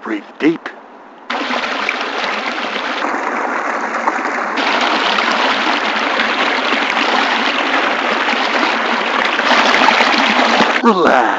Breathe deep. Relax.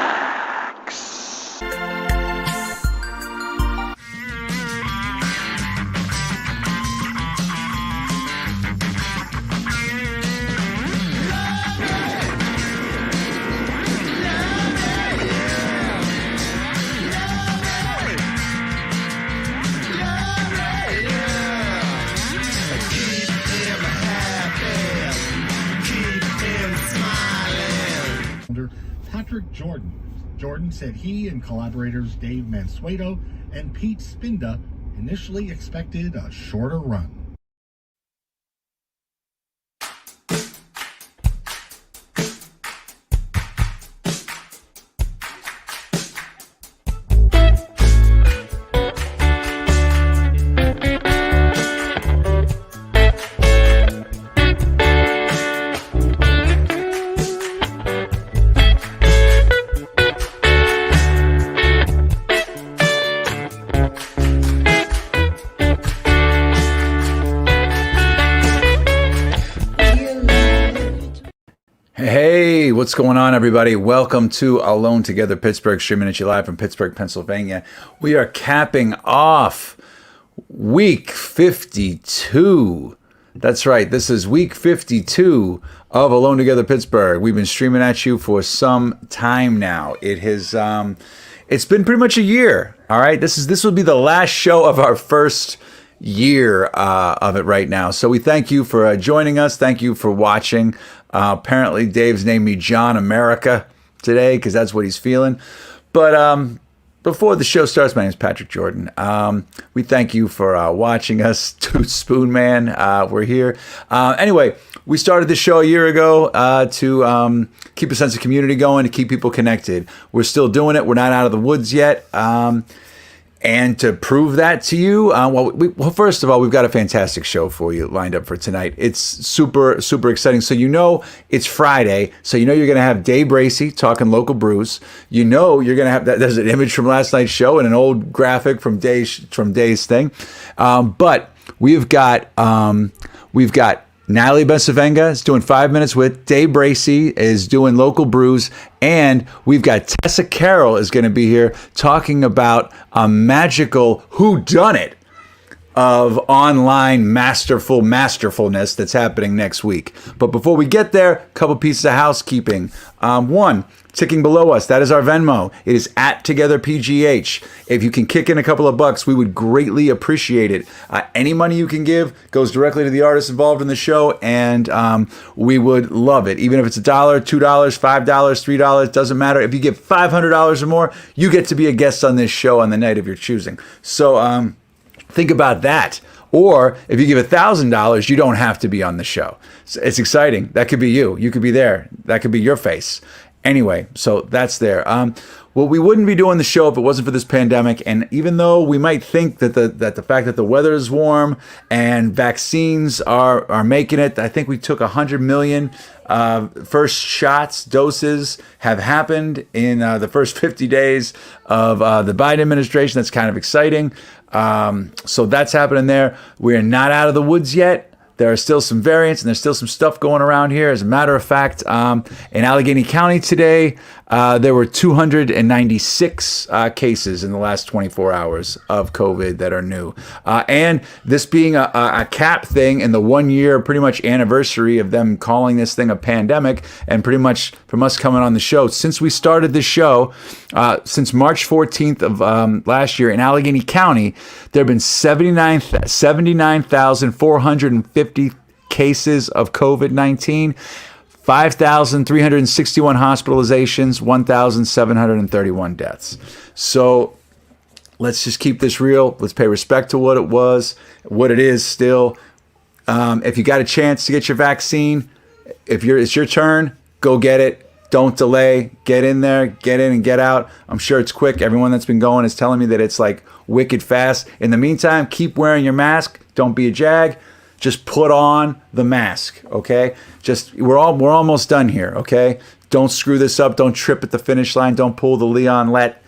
Jordan said he and collaborators Dave Mansueto and Pete Spinda initially expected a shorter run. Hey, what's going on, everybody? Welcome to Alone Together Pittsburgh, streaming at you live from Pittsburgh, Pennsylvania. We are capping off week 52. That's right. This is week 52 of Alone Together Pittsburgh. We've been streaming at you for some time now. It has, it's been pretty much a year. All right. This will be the last show of our first year of it right now. So we thank you for joining us. Thank you for watching. Apparently Dave's named me John America today because that's what he's feeling. But before the show starts, my name is Patrick Jordan. We thank you for watching us. Toot Spoon Man, we're here. Anyway, we started the show a year ago to keep a sense of community going, to keep people connected. We're still doing it. We're not out of the woods yet. And to prove that to you, well, first of all, we've got a fantastic show for you lined up for tonight. It's super, super exciting. So you know it's Friday, so you know you're going to have Dave Bracey talking local brews. You know you're going to have that. There's an image from last night's show and an old graphic from Dave's thing. But we've got Natalie Bensavenga is doing 5 minutes with. Dave Bracey is doing local brews. And we've got Tessa Carroll is going to be here talking about a magical whodunit of online masterfulness that's happening next week. But before we get there, a couple pieces of housekeeping. One, ticking below us, that is our Venmo. It is at Together PGH. If you can kick in a couple of bucks, we would greatly appreciate it. Any money you can give goes directly to the artists involved in the show, and we would love it. Even if it's $1, $2, $5, $3, doesn't matter. If you give $500 or more, you get to be a guest on this show on the night of your choosing. So think about that. Or if you give $1,000, you don't have to be on the show. It's exciting. That could be you. You could be there. That could be your face. Anyway, so that's there. well, we wouldn't be doing the show if it wasn't for this pandemic. And even though we might think that the fact that the weather is warm and vaccines are making it, I think we took 100 million first shots, doses have happened in the first 50 days of the Biden administration. That's kind of exciting. So that's happening there. We are not out of the woods yet. There are still some variants and there's still some stuff going around here. As a matter of fact, in Allegheny County today, there were 296 cases in the last 24 hours of COVID that are new. And this being a cap thing and the 1 year pretty much anniversary of them calling this thing a pandemic, and pretty much from us coming on the show, since we started this show, since March 14th of last year in Allegheny County, there have been 79,450 cases of COVID-19, 5,361 hospitalizations, 1,731 deaths. So let's just keep this real. Let's pay respect to what it was, what it is still. If you got a chance to get your vaccine, it's your turn, go get it. Don't delay. Get in there, get in and get out. I'm sure it's quick. Everyone that's been going is telling me that it's like wicked fast. In the meantime, keep wearing your mask. Don't be a jag. Just put on the mask, okay? We're almost done here, okay? Don't screw this up. Don't trip at the finish line. Don't pull the Leon Lett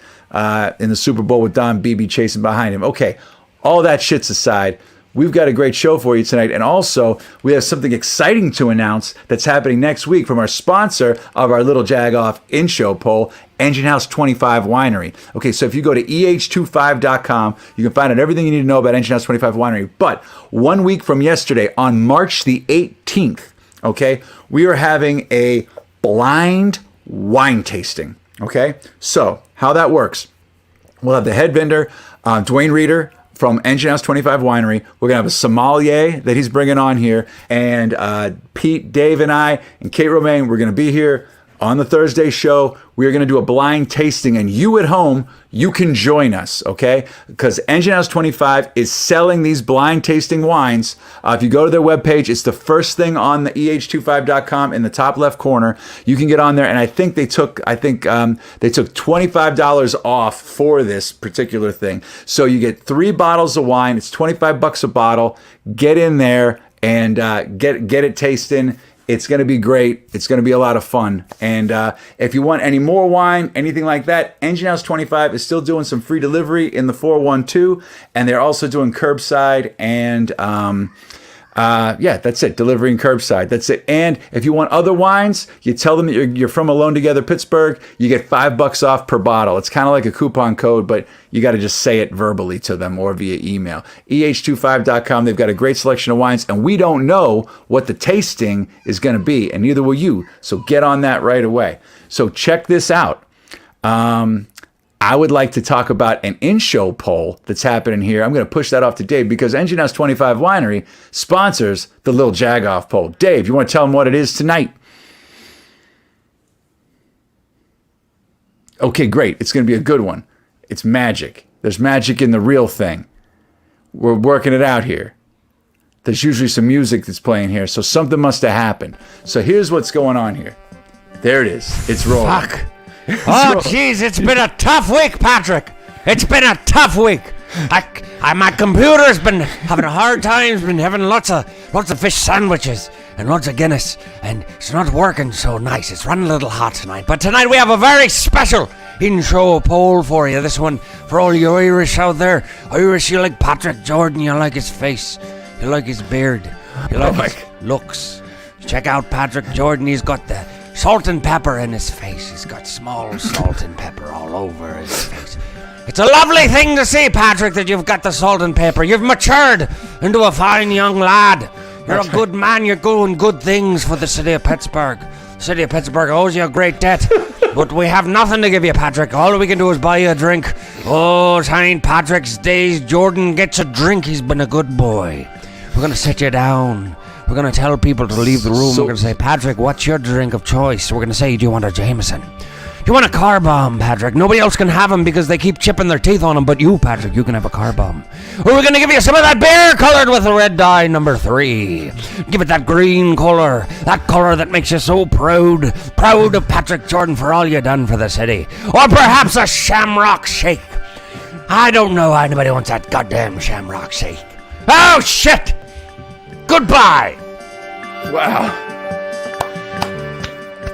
in the Super Bowl with Don Beebe chasing behind him. Okay, all that shit's aside. We've got a great show for you tonight. And also, we have something exciting to announce that's happening next week from our sponsor of our little jag-off in-show poll, Engine House 25 Winery. Okay, so if you go to eh25.com, you can find out everything you need to know about Engine House 25 Winery. But 1 week from yesterday, on March the 18th, okay, we are having a blind wine tasting, okay? So, how that works, we'll have the head vendor, Dwayne Reeder, from Engine House 25 Winery. We're going to have a sommelier that he's bringing on here. And Pete, Dave, and I, and Kate Romaine, we're going to be here on the Thursday show. We are going to do a blind tasting. And you at home, you can join us, okay? Because Engine House 25 is selling these blind tasting wines. If you go to their webpage, it's the first thing on the eh25.com in the top left corner. You can get on there. And I think they took $25 off for this particular thing. So you get 3 bottles of wine. It's $25 a bottle. Get in there and get it tasting. It's going to be great. It's going to be a lot of fun. And if you want any more wine, anything like that, Engine House 25 is still doing some free delivery in the 412. And they're also doing curbside and that's it. Delivery and curbside. That's it. And if you want other wines, you tell them that you're from Alone Together Pittsburgh. You get $5 off per bottle. It's kind of like a coupon code, but you got to just say it verbally to them or via email. eh25.com. They've got a great selection of wines, and we don't know what the tasting is going to be, and neither will you. So get on that right away. So check this out. I would like to talk about an in-show poll that's happening here. I'm going to push that off to Dave because Engine House 25 Winery sponsors the Little Jag-Off poll. Dave, you want to tell them what it is tonight? Okay, great. It's going to be a good one. It's magic. There's magic in the real thing. We're working it out here. There's usually some music that's playing here, so something must have happened. So here's what's going on here. There it is. It's rolling. Fuck. Oh, jeez, it's been a tough week, Patrick. It's been a tough week. My computer's been having a hard time. Been having lots of fish sandwiches and lots of Guinness, and it's not working so nice. It's running a little hot tonight. But tonight we have a very special in-show poll for you. This one for all you Irish out there. Irish, you like Patrick Jordan. You like his face. You like his beard. You like his looks. Check out Patrick Jordan. He's got the salt and pepper in his face. He's got small salt and pepper all over his face. It's a lovely thing to see, Patrick, that you've got the salt and pepper. You've matured into a fine young lad. You're a good man. You're doing good things for the city of Pittsburgh. The city of Pittsburgh owes you a great debt. But we have nothing to give you, Patrick. All we can do is buy you a drink. Oh, St. Patrick's Day, Jordan gets a drink. He's been a good boy. We're going to sit you down. We're going to tell people to leave the room. We're going to say, Patrick, what's your drink of choice? We're going to say, do you want a Jameson? You want a car bomb, Patrick. Nobody else can have them because they keep chipping their teeth on them, but you, Patrick, you can have a car bomb. Or we're going to give you some of that beer colored with a red dye number 3. Give it that green color, that color that makes you so proud of Patrick Jordan for all you done for the city. Or perhaps a shamrock shake. I don't know why anybody wants that goddamn shamrock shake. Oh, shit! Goodbye! Wow.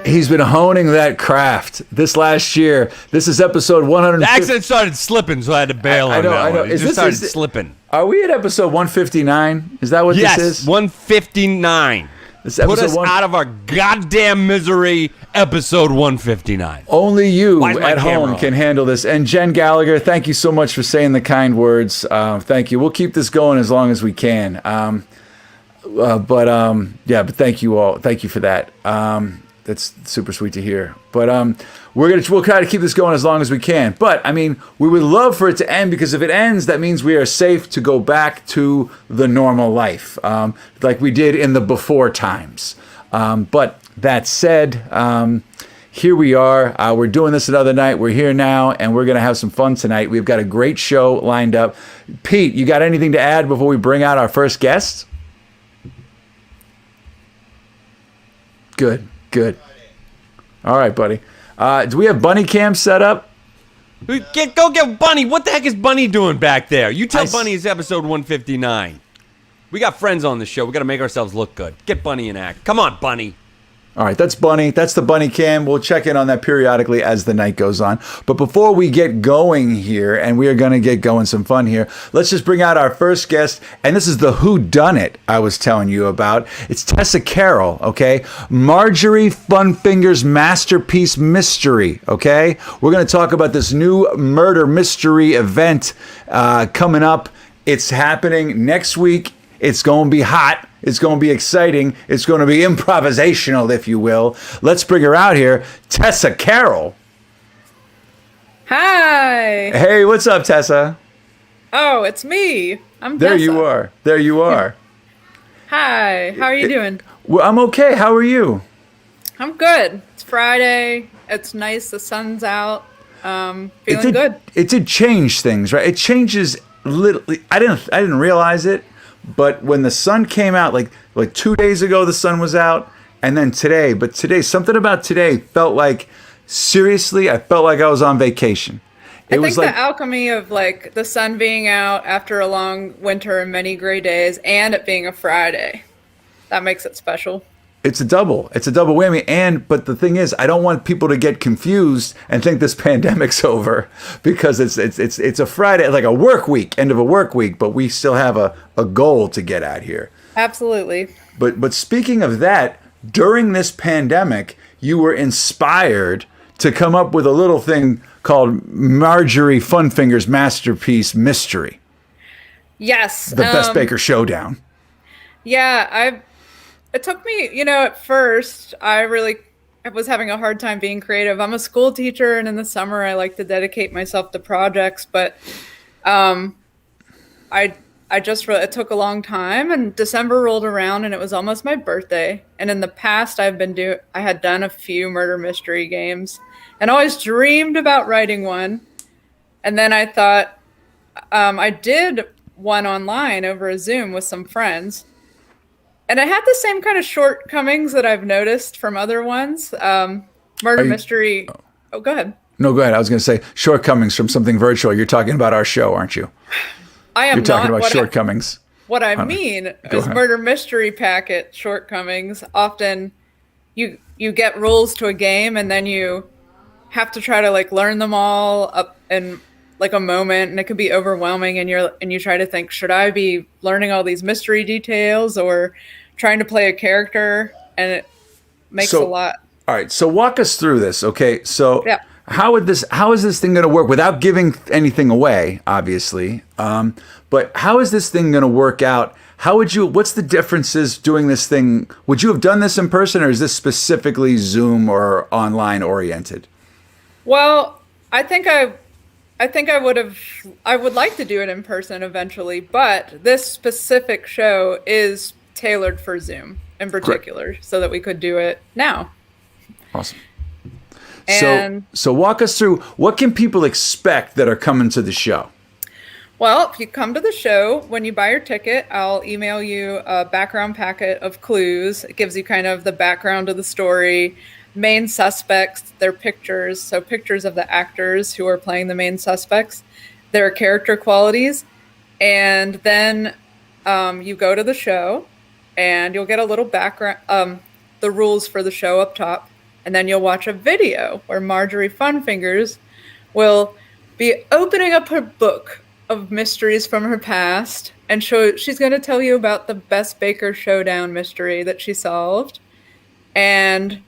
He's been honing that craft this last year. This is episode 150. The accent started slipping, so I had to bail on that I know. one. It just started slipping. Are we at episode 159? Is that what this is? Yes, 159. Put us out of our goddamn misery, episode 159. Only you at home can handle this. And Jen Gallagher, thank you so much for saying the kind words. Thank you. We'll keep this going as long as we can. But thank you all. Thank you for that. That's super sweet to hear. But we'll try to keep this going as long as we can. But I mean, we would love for it to end, because if it ends, that means we are safe to go back to the normal life, like we did in the before times. But that said, here we are. We're doing this another night. We're here now, and we're gonna have some fun tonight. We've got a great show lined up. Pete, you got anything to add before we bring out our first guest? Good. All right, buddy. Do we have Bunny Cam set up? Go get Bunny. What the heck is Bunny doing back there? You tell Bunny it's episode 159. We got friends on the show. We got to make ourselves look good. Get Bunny in act. Come on, Bunny. All right, that's Bunny. That's the Bunny Cam. We'll check in on that periodically as the night goes on. But before we get going here, and we are going to get going some fun here, let's just bring out our first guest. And this is the whodunit I was telling you about. It's Tessa Carroll, okay? Marjorie Funfinger's masterpiece mystery, okay? We're going to talk about this new murder mystery event coming up. It's happening next week. It's going to be hot. It's going to be exciting. It's going to be improvisational, if you will. Let's bring her out here, Tessa Carroll. Hi. Hey, what's up, Tessa? Oh, it's me. I'm There Tessa. you are. There you are. Hi. How are you doing? Well, I'm okay. How are you? I'm good. It's Friday. It's nice. The sun's out. Feeling good. It did change things, right? It changes literally. I didn't realize it. But when the sun came out, like 2 days ago, the sun was out, and then today. But today, something about today felt like, seriously, I felt like I was on vacation. I think the alchemy of like the sun being out after a long winter and many gray days, and it being a Friday, that makes it special. It's a double whammy. But the thing is, I don't want people to get confused and think this pandemic's over, because it's a Friday, like a work week, end of a work week, but we still have a goal to get at here. Absolutely. But speaking of that, during this pandemic, you were inspired to come up with a little thing called Marjorie Funfinger's masterpiece mystery. Yes. The Best Baker Showdown. Yeah, it took me, at first, I was having a hard time being creative. I'm a school teacher, and in the summer, I like to dedicate myself to projects. But it took a long time, and December rolled around, and it was almost my birthday. And in the past, I had done a few murder mystery games, and always dreamed about writing one. And then I thought, I did one online over a Zoom with some friends. And it had the same kind of shortcomings that I've noticed from other ones. Murder mystery. Oh, go ahead. No, go ahead. I was going to say shortcomings from something virtual. You're talking about our show, aren't you? I am. You're talking about shortcomings. What I mean is murder mystery packet shortcomings. Often you get rules to a game, and then you have to try to learn them all up in a moment, and it can be overwhelming, and you try to think, should I be learning all these mystery details or trying to play a character? And it makes a lot. All right, so walk us through this, okay? So yeah. How is this thing going to work without giving anything away, obviously? But how is this thing going to work out? What's the differences doing this thing? Would you have done this in person, or is this specifically Zoom or online oriented? Well, I think I would like to do it in person eventually, but this specific show is tailored for Zoom in particular. Correct. So that we could do it now. Awesome. And so walk us through, what can people expect that are coming to the show? well, if you come to the show, when you buy your ticket, I'll email you a background packet of clues. It gives you kind of the background of the story, main suspects, their pictures, so pictures of the actors who are playing the main suspects, their character qualities, and then you go to the show, and you'll get a little background, the rules for the show up top, and then you'll watch a video where Marjorie Funfingers will be opening up her book of mysteries from her past, and she's going to tell you about the Best Baker Showdown mystery that she solved, and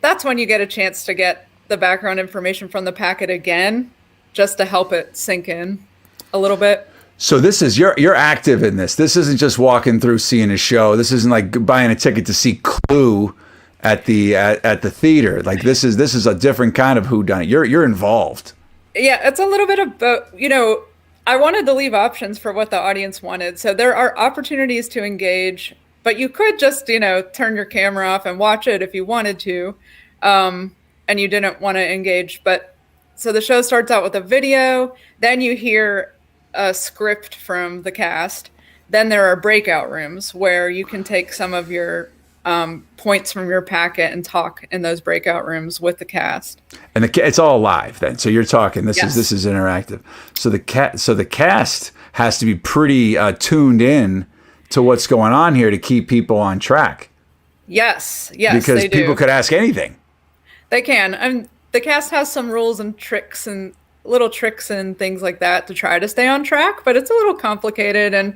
that's when you get a chance to get the background information from the packet again, just to help it sink in a little bit. So this is, you're active in this. This isn't just walking through seeing a show. This isn't like buying a ticket to see Clue at the theater. Like this is a different kind of whodunit. You're involved. Yeah, it's a little bit of both. I wanted to leave options for what the audience wanted. So there are opportunities to engage, but you could just, turn your camera off and watch it if you wanted to, and you didn't want to engage. But so the show starts out with a video, then you hear a script from the cast. Then there are breakout rooms where you can take some of your points from your packet and talk in those breakout rooms with the cast. And it's all live then. So you're talking. This Yes. is interactive. So the cast has to be pretty tuned in to what's going on here to keep people on track. Yes, Because they do. people could ask anything. They can. And the cast has some rules and tricks and little tricks and things like that to try to stay on track, but it's a little complicated, and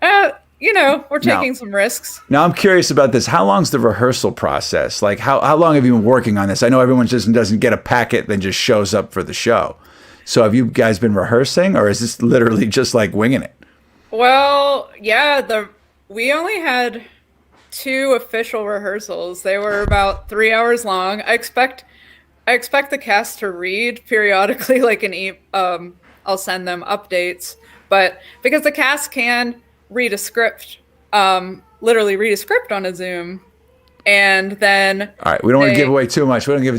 we're taking some risks. Now I'm curious about this. How long's the rehearsal process? Like how long have you been working on this? I know everyone just doesn't get a packet then just shows up for the show. So have you guys been rehearsing, or is this literally just like winging it? Well, yeah, we only had 2 official rehearsals. They were about 3 hours long. I expect the cast to read periodically, like I'll send them updates, but because the cast can read a script, literally read a script on a Zoom, and then all right, we don't want to give away too much. We don't give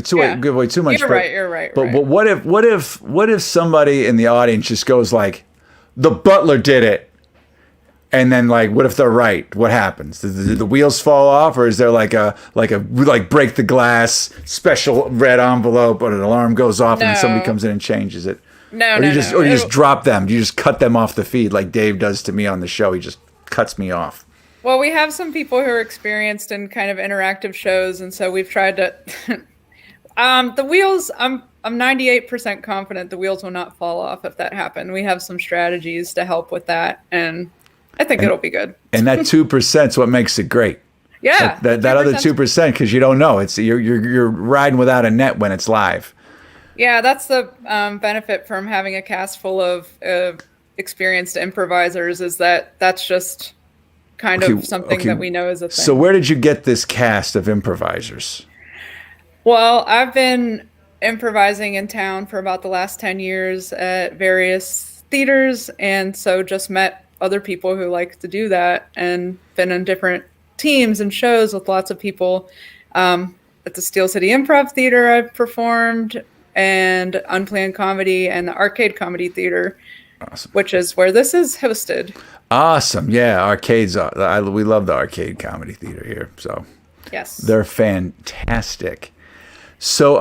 away too much. You're right. But what if somebody in the audience just goes like, the butler did it? And then, like, what if they're right? What happens? Do the wheels fall off, or is there like break the glass special red envelope, or an alarm goes off and then somebody comes in and changes it? No. You just drop them. You just cut them off the feed like Dave does to me on the show. He just cuts me off. Well, we have some people who are experienced in kind of interactive shows, and so we've tried to. The wheels. I'm 98% confident the wheels will not fall off if that happened. We have some strategies to help with that, and I think it'll be good. And that 2% is what makes it great. Yeah, that other 2%, because you don't know. It's you're riding without a net when it's live. Yeah, that's the benefit from having a cast full of experienced improvisers, is that's just kind of something that we know is a thing. So where did you get this cast of improvisers? Well, I've been improvising in town for about the last 10 years at various theaters, and so just met other people who like to do that, and been in different teams and shows with lots of people. At the Steel City Improv Theater I've performed, and Unplanned Comedy, and the Arcade Comedy Theater, awesome. Which is where this is hosted. Awesome. Yeah, arcades. We love the Arcade Comedy Theater here. So yes, they're fantastic. So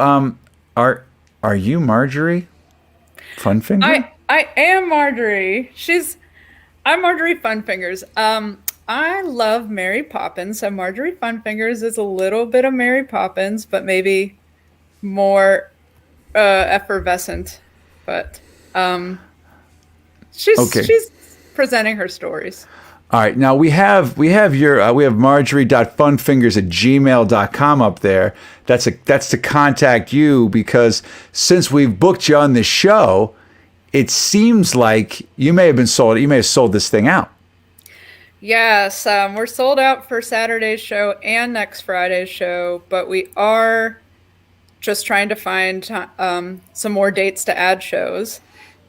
are you Marjorie Funfinger? I am Marjorie. I'm Marjorie Funfingers. I love Mary Poppins, so Marjorie Funfingers is a little bit of Mary Poppins, but maybe more effervescent. But she's presenting her stories. All right. Now we have marjorie.funfingers@gmail.com up there. That's to contact you, because since we've booked you on this show, it seems like you may have sold this thing out. Yes, we're sold out for Saturday's show and next Friday's show, but we are just trying to find some more dates to add shows.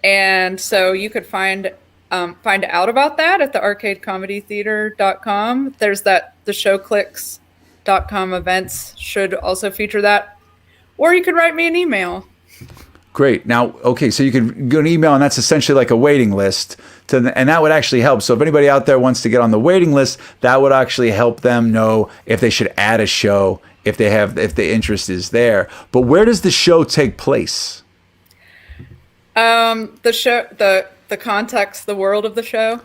And so you could find out about that at the arcadecomedytheater.com. There's the showclicks.com events should also feature that or you could write me an email. Great. Now, okay, so you can go an email, and that's essentially like a waiting list, and that would actually help. So if anybody out there wants to get on the waiting list, that would actually help them know if they should add a show, if the interest is there. But where does the show take place? The show, the context, the world of the show.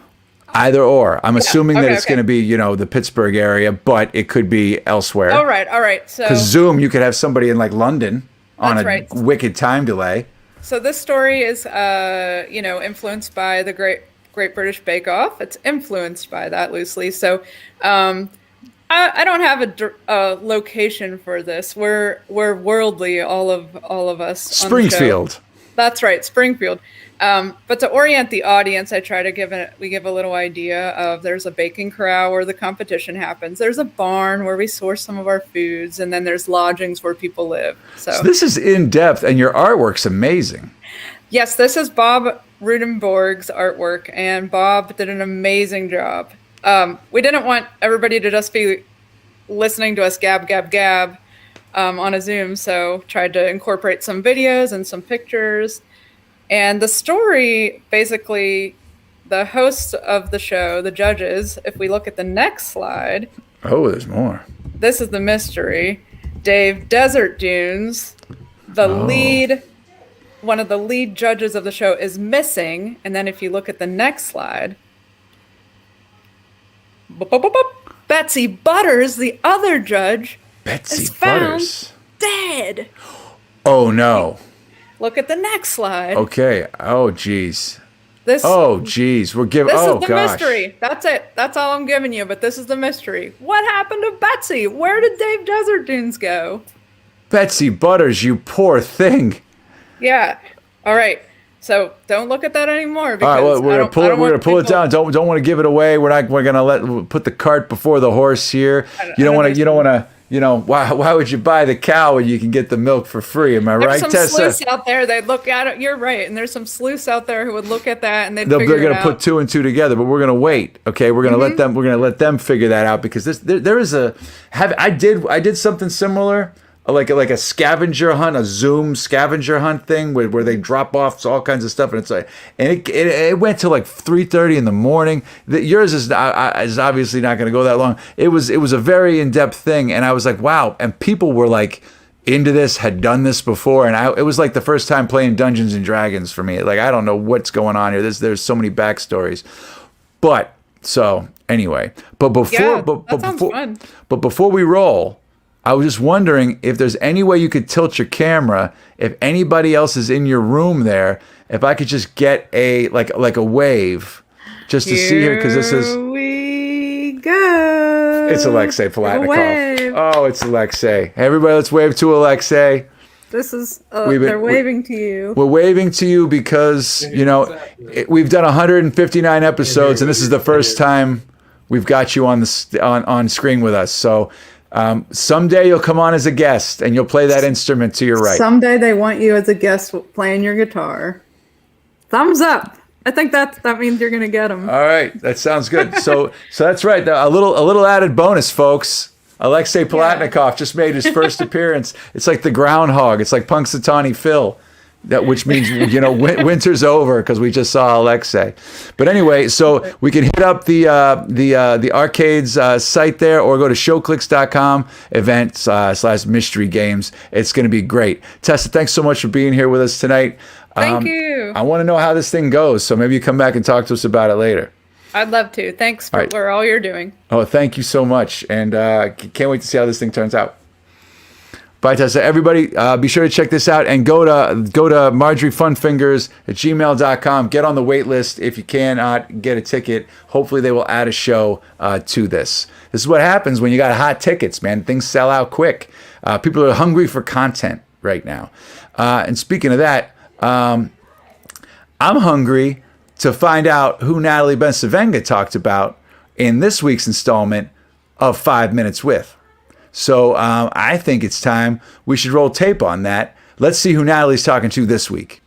Either or. I'm assuming that it's going to be, the Pittsburgh area, but it could be elsewhere. All right. So because Zoom, you could have somebody in like London on a wicked time delay. So this story is, influenced by the Great British Bake Off. It's influenced by that loosely. So, I don't have a location for this. We're worldly, all of us. Springfield. That's right, Springfield. But to orient the audience, I try to give a little idea of there's a baking corral where the competition happens. There's a barn where we source some of our foods, and then there's lodgings where people live. So this is in depth, and your artwork's amazing. Yes, this is Bob Rudenborg's artwork, and Bob did an amazing job. We didn't want everybody to just be listening to us gab on a Zoom, so tried to incorporate some videos and some pictures. And the story, basically, the hosts of the show, the judges, if we look at the next slide. Oh, there's more. This is the mystery. Dave Desert Dunes, one of the lead judges of the show, is missing. And then if you look at the next slide, Betsy Butters, the other judge, is found dead. Oh, no. Look at the next slide. Okay. Oh, geez. We're giving. This is the mystery. That's it. That's all I'm giving you. But this is the mystery. What happened to Betsy? Where did Dave Desert Dunes go? Betsy Butters, you poor thing. Yeah. All right. So don't look at that anymore. All right. Well, we're gonna pull it down. Don't want to give it away. We're gonna put the cart before the horse here. You don't want to. Why would you buy the cow when you can get the milk for free? Am I right, Tessa? There's some sleuths out there. They'd look at it. You're right. And there's some sleuths out there who would look at that and they're going to put two and two together. But we're going to wait. Okay, we're going to let them. We're going to let them figure that out because there is a. I did something similar. Like a scavenger hunt, a Zoom scavenger hunt thing where they drop off all kinds of stuff, and it's like, and it went to like 3:30 in the morning. Yours is obviously not going to go that long. It was a very in-depth thing, and I was like, wow. And people were like into this, had done this before, and it was like the first time playing Dungeons and Dragons for me. Like I don't know what's going on here. There's so many backstories, but so anyway, but before we roll. I was just wondering if there's any way you could tilt your camera, if anybody else is in your room there, if I could just get a wave just to see her, because this is... Here we go. It's Alexei Palatnikov. Oh, it's Alexei. Hey, everybody, let's wave to Alexei. This is... they're waving to you. We're waving to you because, we've done 159 episodes, and this is the first time we've got you on screen with us, so... someday you'll come on as a guest and you'll play that instrument to your right. Someday they want you as a guest playing your guitar. Thumbs up. I think that means you're going to get them. All right. That sounds good. So that's right. A little added bonus, folks. Alexei Palatnikov just made his first appearance. It's like the groundhog. It's like Punxsutawney Phil. Which means, winter's over because we just saw Alexei. But anyway, so we can hit up the Arcade's site there or go to showclicks.com event/mystery games. It's going to be great. Tessa, thanks so much for being here with us tonight. Thank you. I want to know how this thing goes, so maybe you come back and talk to us about it later. I'd love to. Thanks for all you're doing. Oh, thank you so much. And can't wait to see how this thing turns out. Bye, Tessa. Everybody, be sure to check this out and go to Marjorie Funfingers at gmail.com. Get on the wait list if you cannot get a ticket. Hopefully they will add a show to this. This is what happens when you got hot tickets, man. Things sell out quick. People are hungry for content right now. And speaking of that, I'm hungry to find out who Natalie Bensavenga talked about in this week's installment of 5 Minutes With. So I think it's time we should roll tape on that. Let's see who Natalie's talking to this week.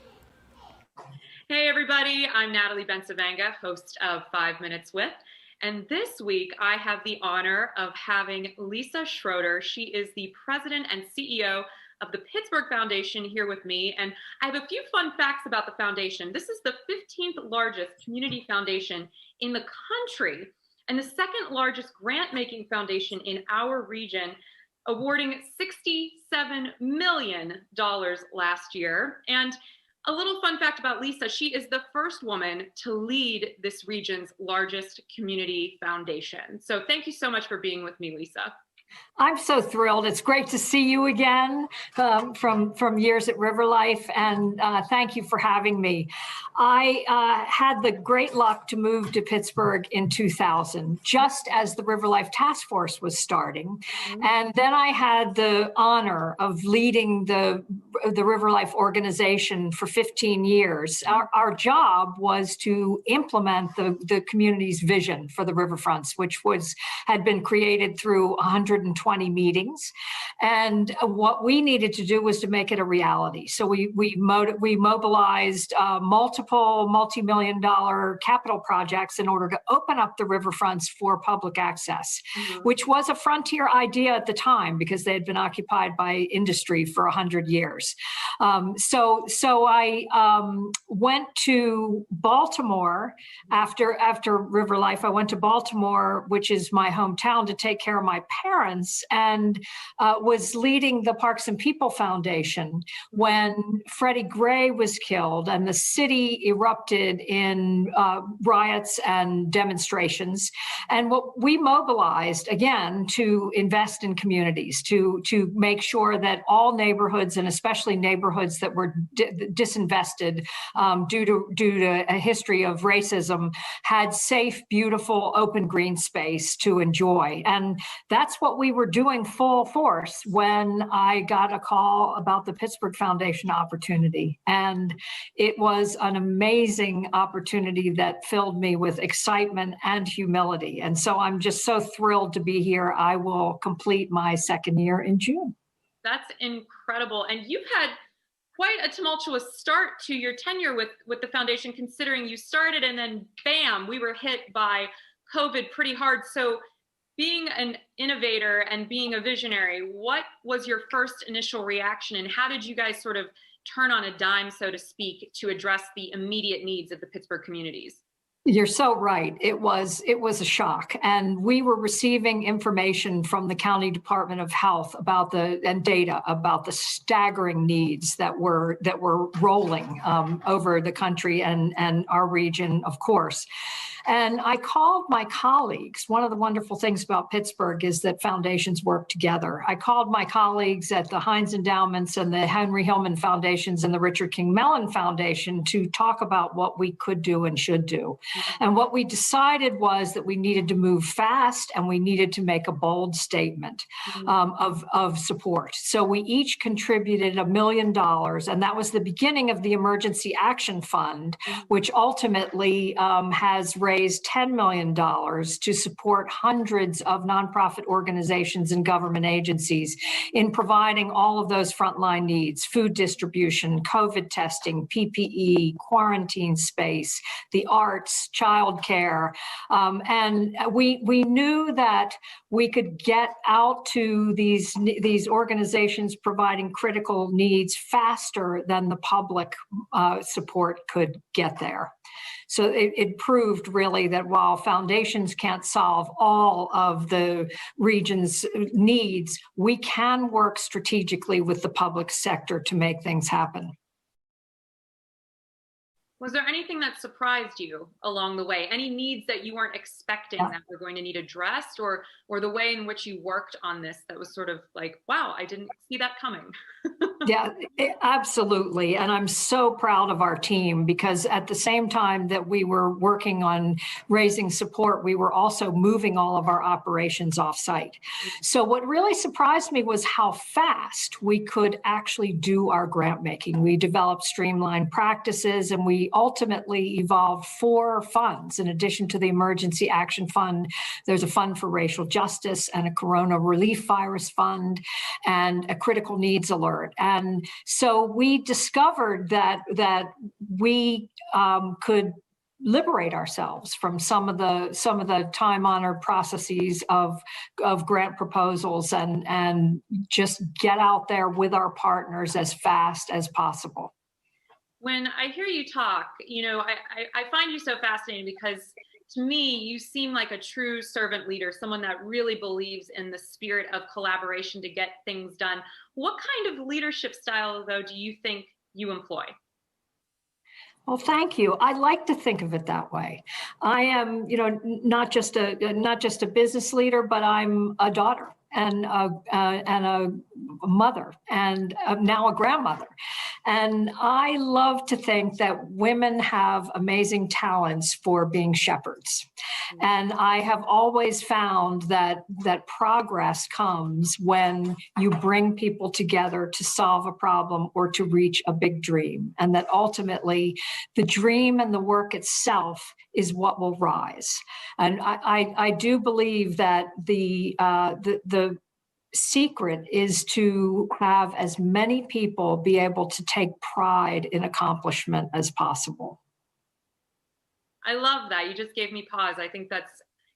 Hey, everybody. I'm Natalie Bensavenga, host of 5 Minutes With. And this week, I have the honor of having Lisa Schroeder. She is the president and CEO of the Pittsburgh Foundation here with me. And I have a few fun facts about the foundation. This is the 15th largest community foundation in the country and the second largest grant-making foundation in our region, awarding $67 million last year. And a little fun fact about Lisa, she is the first woman to lead this region's largest community foundation. So thank you so much for being with me, Lisa. I'm so thrilled. It's great to see you again from years at River Life, and thank you for having me. I had the great luck to move to Pittsburgh in 2000, just as the River Life Task Force was starting. And then I had the honor of leading the River Life organization for 15 years. Our job was to implement the community's vision for the riverfronts, which had been created through 120 meetings. And what we needed to do was to make it a reality. So we mobilized multiple multi-million-dollar capital projects in order to open up the riverfronts for public access, which was a frontier idea at the time because they had been occupied by industry for 100 years. So I went to Baltimore after River Life. I went to Baltimore, which is my hometown, to take care of my parents, and was leading the Parks and People Foundation when Freddie Gray was killed and the city erupted in riots and demonstrations. And what we mobilized, again, to invest in communities, to make sure that all neighborhoods, and especially neighborhoods that were disinvested due to a history of racism, had safe, beautiful, open green space to enjoy. And that's what we were doing full force when I got a call about the Pittsburgh Foundation opportunity. And it was an amazing opportunity that filled me with excitement and humility. And so I'm just so thrilled to be here. I will complete my second year in June. That's incredible. And you've had quite a tumultuous start to your tenure with the foundation, considering you started and then bam, we were hit by COVID pretty hard. So being an innovator and being a visionary, what was your first initial reaction, and how did you guys sort of turn on a dime, so to speak, to address the immediate needs of the Pittsburgh communities? You're so right. It was a shock. And we were receiving information from the County Department of Health and data about the staggering needs that were rolling over the country and our region, of course. And I called my colleagues. One of the wonderful things about Pittsburgh is that foundations work together. I called my colleagues at the Heinz Endowments and the Henry Hillman Foundations and the Richard King Mellon Foundation to talk about what we could do and should do. And what we decided was that we needed to move fast and we needed to make a bold statement of support. So we each contributed $1 million, and that was the beginning of the Emergency Action Fund, which ultimately has raised $10 million to support hundreds of nonprofit organizations and government agencies in providing all of those frontline needs: food distribution, COVID testing, PPE, quarantine space, the arts, childcare. And we knew that we could get out to these organizations providing critical needs faster than the public support could get there. So it proved really that while foundations can't solve all of the region's needs, we can work strategically with the public sector to make things happen. Was there anything that surprised you along the way? Any needs that you weren't expecting that were going to need addressed, or the way in which you worked on this that was sort of like, wow, I didn't see that coming? Yeah, absolutely. And I'm so proud of our team, because at the same time that we were working on raising support, we were also moving all of our operations offsite. So what really surprised me was how fast we could actually do our grant making. We developed streamlined practices, and we ultimately evolved 4 funds. In addition to the Emergency Action Fund, there's a fund for racial justice and a Corona Relief Virus Fund and a critical needs alert. And so we discovered that we could liberate ourselves from some of the time-honored processes of grant proposals and just get out there with our partners as fast as possible. When I hear you talk, I find you so fascinating because to me, you seem like a true servant leader, someone that really believes in the spirit of collaboration to get things done. What kind of leadership style, though, do you think you employ? Well, thank you. I like to think of it that way. I am, not just a business leader, but I'm a daughter and a mother and now a grandmother. And I love to think that women have amazing talents for being shepherds. And I have always found that progress comes when you bring people together to solve a problem or to reach a big dream. And that ultimately the dream and the work itself is what will rise. And I do believe that the secret is to have as many people be able to take pride in accomplishment as possible. I love that. You just gave me pause. I think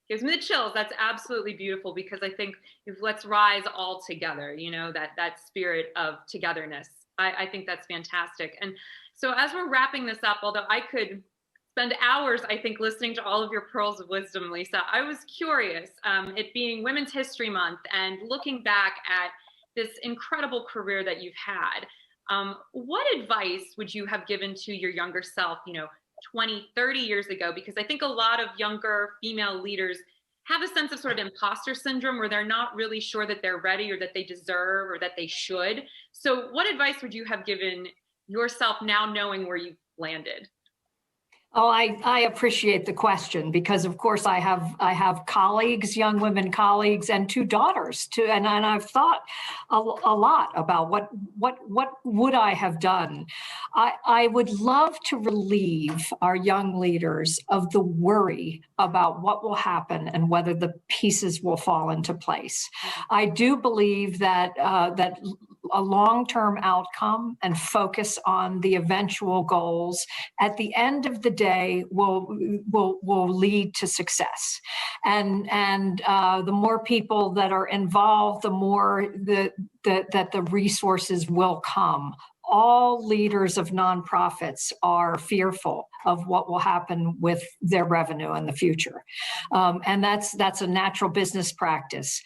gives me the chills. That's absolutely beautiful because I think if let's rise all together, that spirit of togetherness. I think that's fantastic. And so as we're wrapping this up, although I could spend hours, I think, listening to all of your pearls of wisdom, Lisa, I was curious, it being Women's History Month and looking back at this incredible career that you've had, what advice would you have given to your younger self, 20, 30 years ago? Because I think a lot of younger female leaders have a sense of sort of imposter syndrome where they're not really sure that they're ready or that they deserve or that they should. So what advice would you have given yourself now knowing where you've landed? Oh, I appreciate the question because, of course, I have colleagues, young women colleagues, and two daughters too, and I've thought a lot about what would I have done. I would love to relieve our young leaders of the worry about what will happen and whether the pieces will fall into place. I do believe that a long-term outcome and focus on the eventual goals at the end of the day will lead to success. And the more people that are involved, the more that the resources will come. All leaders of nonprofits are fearful of what will happen with their revenue in the future. And that's a natural business practice.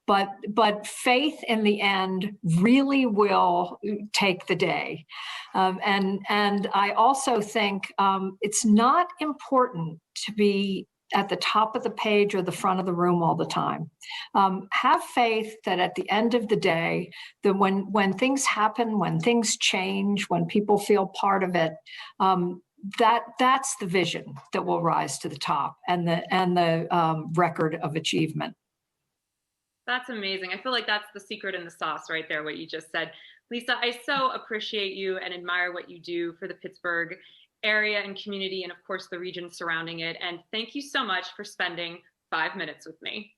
But faith in the end really will take the day. And I also think it's not important to be at the top of the page or the front of the room all the time. Have faith that at the end of the day, that when things happen, when things change, when people feel part of it, that's the vision that will rise to the top and the record of achievement. That's amazing. I feel like that's the secret in the sauce right there, what you just said. Lisa, I so appreciate you and admire what you do for the Pittsburgh area and community and, of course, the region surrounding it. And thank you so much for spending 5 minutes with me.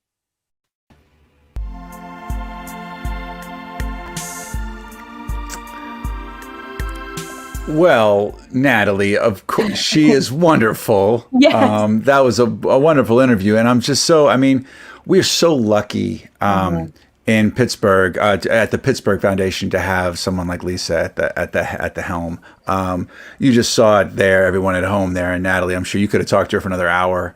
Well, Natalie, of course, she is wonderful. Yes. That was a wonderful interview. And I'm just we're so lucky in Pittsburgh, at the Pittsburgh Foundation, to have someone like Lisa at the helm. You just saw it there, everyone at home there. And Natalie, I'm sure you could have talked to her for another hour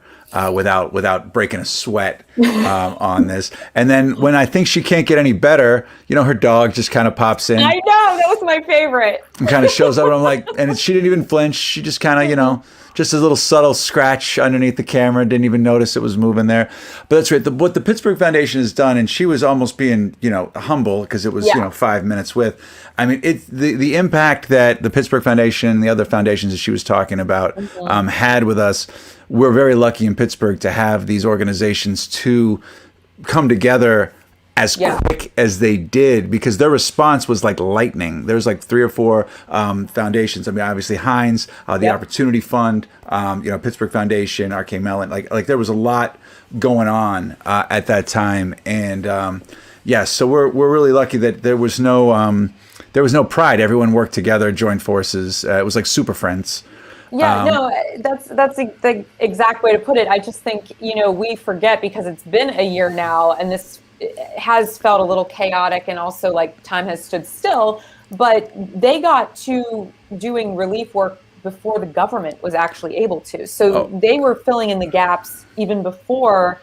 without breaking a sweat on this. And then when I think she can't get any better, her dog just kind of pops in. I know, that was my favorite. And kind of shows up, and I'm like, and she didn't even flinch. She just kind of, just a little subtle scratch underneath the camera. Didn't even notice it was moving there. But that's right. What the Pittsburgh Foundation has done, and she was almost being, humble because it was, 5 minutes with. I mean, the impact that the Pittsburgh Foundation and the other foundations that she was talking about had with us. We're very lucky in Pittsburgh to have these organizations to come together as quick as they did, because their response was like lightning. There's like 3 or 4 foundations. I mean, obviously Heinz, the Opportunity Fund, Pittsburgh Foundation, R.K. Mellon. Like there was a lot going on at that time, and so we're really lucky that there was no pride. Everyone worked together, joined forces. It was like Super Friends. Yeah, no, that's the exact way to put it. I just think, we forget because it's been a year now, and this has felt a little chaotic, and also like time has stood still. But they got to doing relief work before the government was actually able to. So they were filling in the gaps even before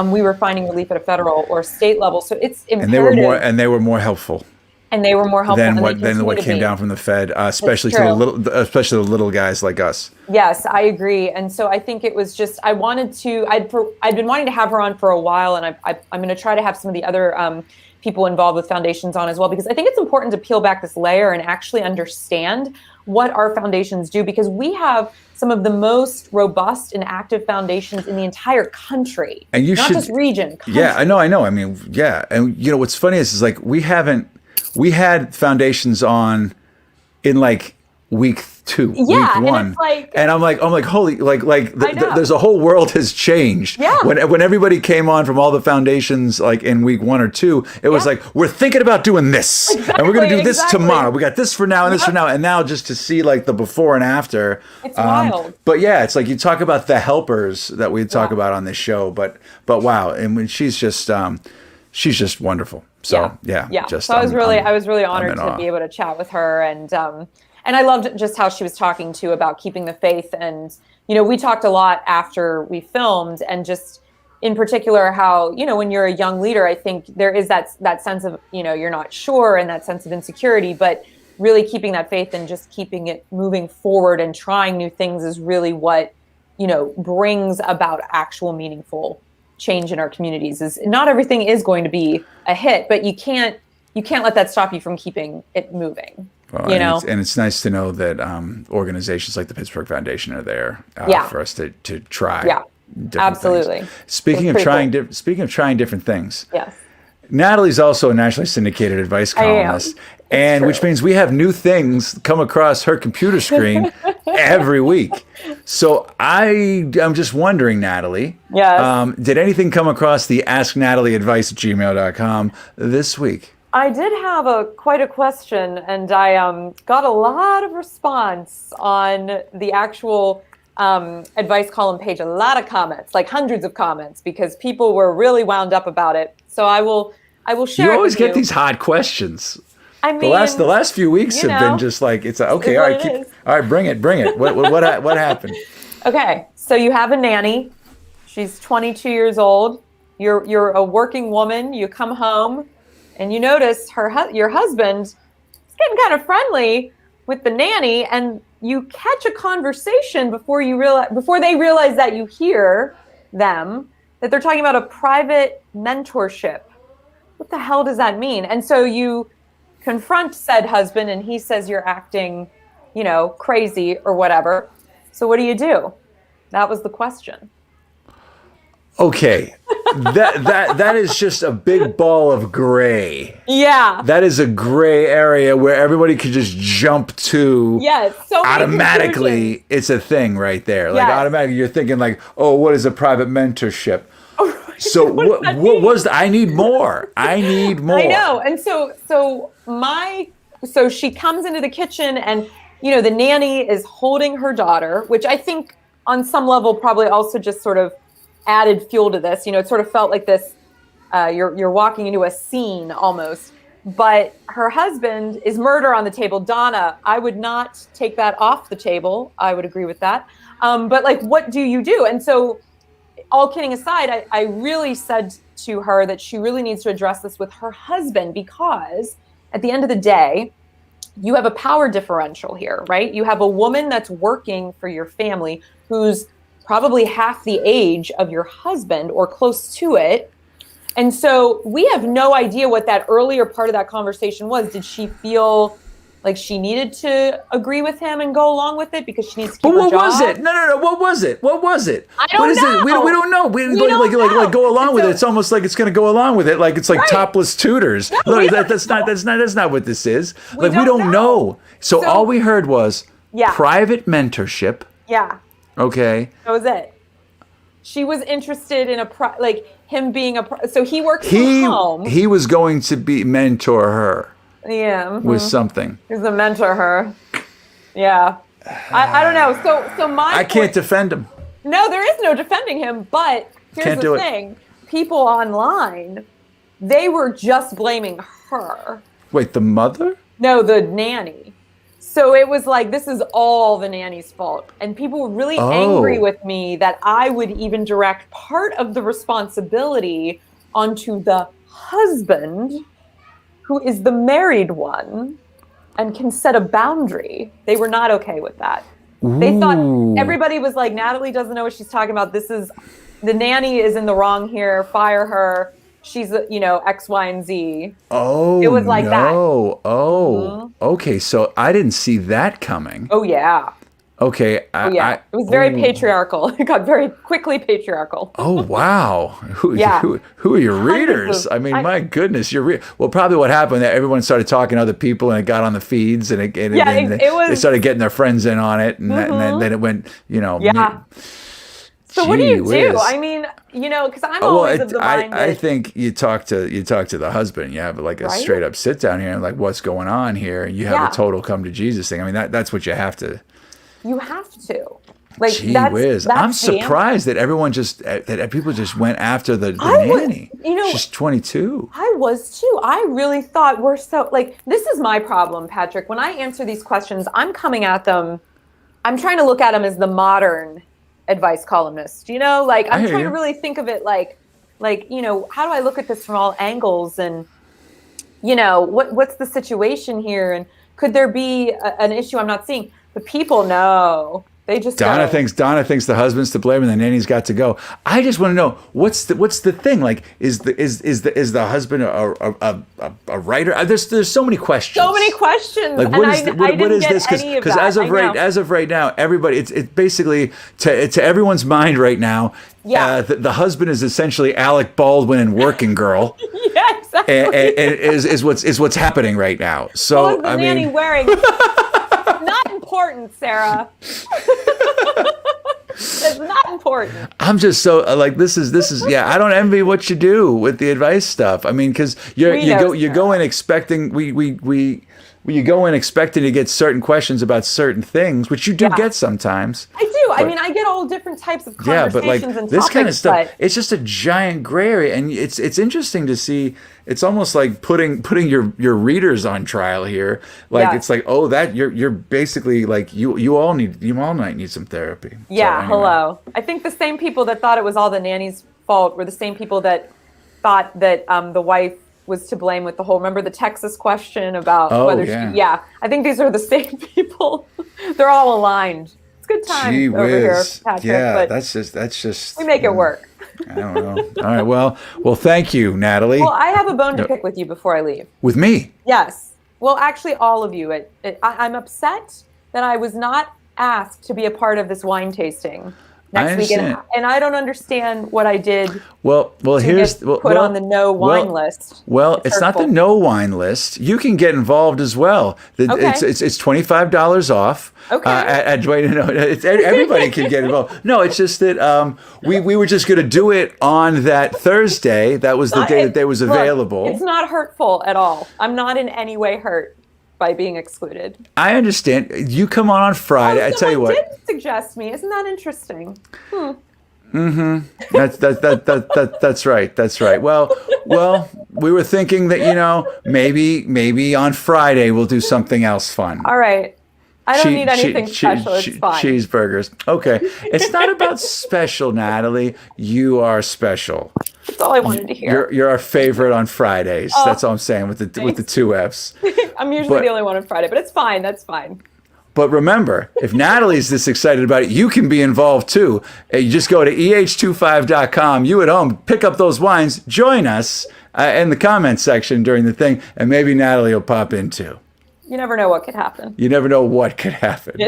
we were finding relief at a federal or state level. So it's imperative. And they were more helpful. And they were more helpful than what came down from the Fed, especially to the little guys like us. Yes, I agree. And so I think it was just I'd been wanting to have her on for a while, and I'm going to try to have some of the other people involved with foundations on as well, because I think it's important to peel back this layer and actually understand what our foundations do, because we have some of the most robust and active foundations in the entire country, and not just region. Country. Yeah, I know. I mean, yeah, and what's funny is like we had foundations on in like week 2, week 1, and I'm like holy, there's a whole world has changed. Yeah. When everybody came on from all the foundations like in week 1 or 2, it was like we're thinking about doing this, and we're gonna do this tomorrow. We got this for now and this for now, and now just to see like the before and after. It's wild. But yeah, it's like you talk about the helpers that we talk about on this show, but wow, and when she's just wonderful. So yeah. Just so I was really honored to be able to chat with her, and I loved just how she was talking too about keeping the faith. And we talked a lot after we filmed, and just in particular how when you're a young leader, I think there is that sense of you're not sure, and that sense of insecurity, but really keeping that faith and just keeping it moving forward and trying new things is really what brings about actual meaningful change in our communities. Is not everything is going to be a hit, but you can't let that stop you from keeping it moving. Well, and it's nice to know that organizations like the Pittsburgh Foundation are there for us to try. Yeah, absolutely. Things. Speaking of trying different things. Yes. Natalie's also a nationally syndicated advice columnist, and which means we have new things come across her computer screen every week. So I'm just wondering, Natalie, did anything come across the asknatalieadvice@gmail.com this week? I did have quite a question, and I got a lot of response on the actual advice column page. A lot of comments, like hundreds of comments, because people were really wound up about it. So I will share. You always get these hard questions. I mean, the last few weeks have been just like it's okay. All right, bring it. What happened? Okay, so you have a nanny. She's 22 years old. You're a working woman. You come home, and you notice your husband is getting kind of friendly with the nanny, and you catch a conversation before they realize that you hear them, that they're talking about a private mentorship. What the hell does that mean? And so you confront said husband, and he says you're acting, crazy or whatever. So what do? That was the question. Okay. That is just a big ball of gray. Yeah. That is a gray area where everybody could just jump to. Yes. So automatically it's a thing right there. Like automatically you're thinking like, oh, what is a private mentorship? So what was I need more. I know. And so she comes into the kitchen, and the nanny is holding her daughter, which I think on some level probably also just sort of added fuel to this. It sort of felt like this you're walking into a scene almost. But her husband is murder on the table. Donna, I would not take that off the table. I would agree with that. But like, what do you do? And so all kidding aside, I really said to her that she really needs to address this with her husband, because at the end of the day, you have a power differential here, right? You have a woman that's working for your family who's probably half the age of your husband or close to it. And so we have no idea what that earlier part of that conversation was. Did she feel like she needed to agree with him and go along with it because she needs to keep her job? But what was it? No. What was it? I don't know. We don't know. We don't go along with it. It's almost like it's going to go along with it. Like it's like topless tutors. No, that's not what this is. We don't know. So all we heard was private mentorship. Yeah. Okay. That was it. She was interested in him being so he works from home. He was going to mentor her. Yeah. With something. He's a mentor her. Yeah. I don't know. So my I can't defend him. No, there is no defending him. But here's Can't do the it. thing: people online, they were just blaming her. Wait, the mother? No, the nanny. So it was like, this is all the nanny's fault. And people were really angry with me that I would even direct part of the responsibility onto the husband, who is the married one and can set a boundary. They were not okay with that. They thought, everybody was like, Natalie doesn't know what she's talking about. The nanny is in the wrong here. Fire her. She's, X, Y, and Z. Oh, it was like that. Okay. So I didn't see that coming. Oh, yeah. Okay. It was very patriarchal. It got very quickly patriarchal. Oh, wow. Who are your readers? I mean, my goodness. Well, probably what happened, that everyone started talking to other people and it got on the feeds and they started getting their friends in on it. And, then it went, Yeah. So what do you do? I mean, because I'm always of the mind that... I think you talk to the husband. You have like a straight up sit down here and like, what's going on here? You have a total come to Jesus thing. I mean, that's what you have to. You have to. Like, gee whiz. I'm surprised that that people just went after the nanny. She's 22. I was too. I really thought we're so, like, this is my problem, Patrick. When I answer these questions, I'm coming at them. I'm trying to look at them as the modern advice columnist, I'm trying to really think of it like, how do I look at this from all angles, and what's the situation here, and could there be an issue I'm not seeing? But people know. They just Donna thinks the husband's to blame and the nanny's got to go. I just want to know what's the thing, like is the husband a writer? There's so many questions. So many questions. Like what is this? Because as of right now, everybody it's basically to everyone's mind right now. Yeah, the husband is essentially Alec Baldwin and Working Girl. Yeah, exactly. And is what's happening right now. So what was the nanny wearing? Not important, Sarah. It's not important. I'm just so like this is I don't envy what you do with the advice stuff. I mean, because you go in expecting you go in expecting to get certain questions about certain things, which you do get sometimes. I do. I mean, I get all different types of conversations but like and topics, this kind of stuff, it's just a giant gray area, and it's interesting to see. It's almost like putting your readers on trial here. Like it's like, that you're basically like you all might need some therapy. Yeah. So, anyway. Hello. I think the same people that thought it was all the nanny's fault were the same people that thought that the wife was to blame with the whole, remember the Texas question about whether I think these are the same people. They're all aligned. It's good time over here, Patrick. Yeah, but that's just we make it work. I don't know. All right, well, thank you, Natalie. Well, I have a bone to pick with you before I leave. With me? Yes. Well, actually, all of you. I'm upset that I was not asked to be a part of this wine tasting next week, and I don't understand what I did. Well, here's put on the no wine list. Well, it's not the no wine list. You can get involved as well. It's $25 off. Okay. Everybody can get involved. No, it's just that we were just going to do it on that Thursday. That was the day that they was available. It's not hurtful at all. I'm not in any way hurt by being excluded. I understand. You come on Friday. I tell you what. Did suggest me. Isn't that interesting? That's right. That's right. Well, we were thinking that maybe on Friday we'll do something else fun. All right. I don't need anything special. It's fine. Cheeseburgers. Okay. It's not about special, Natalie. You are special. That's all I wanted to hear. You're our favorite on Fridays. That's all I'm saying with the two Fs. I'm usually the only one on Friday, but it's fine. That's fine. But remember, if Natalie's this excited about it, you can be involved too. You just go to eh25.com. You at home, pick up those wines. Join us in the comments section during the thing, and maybe Natalie will pop in too. You never know what could happen. You never know what could happen.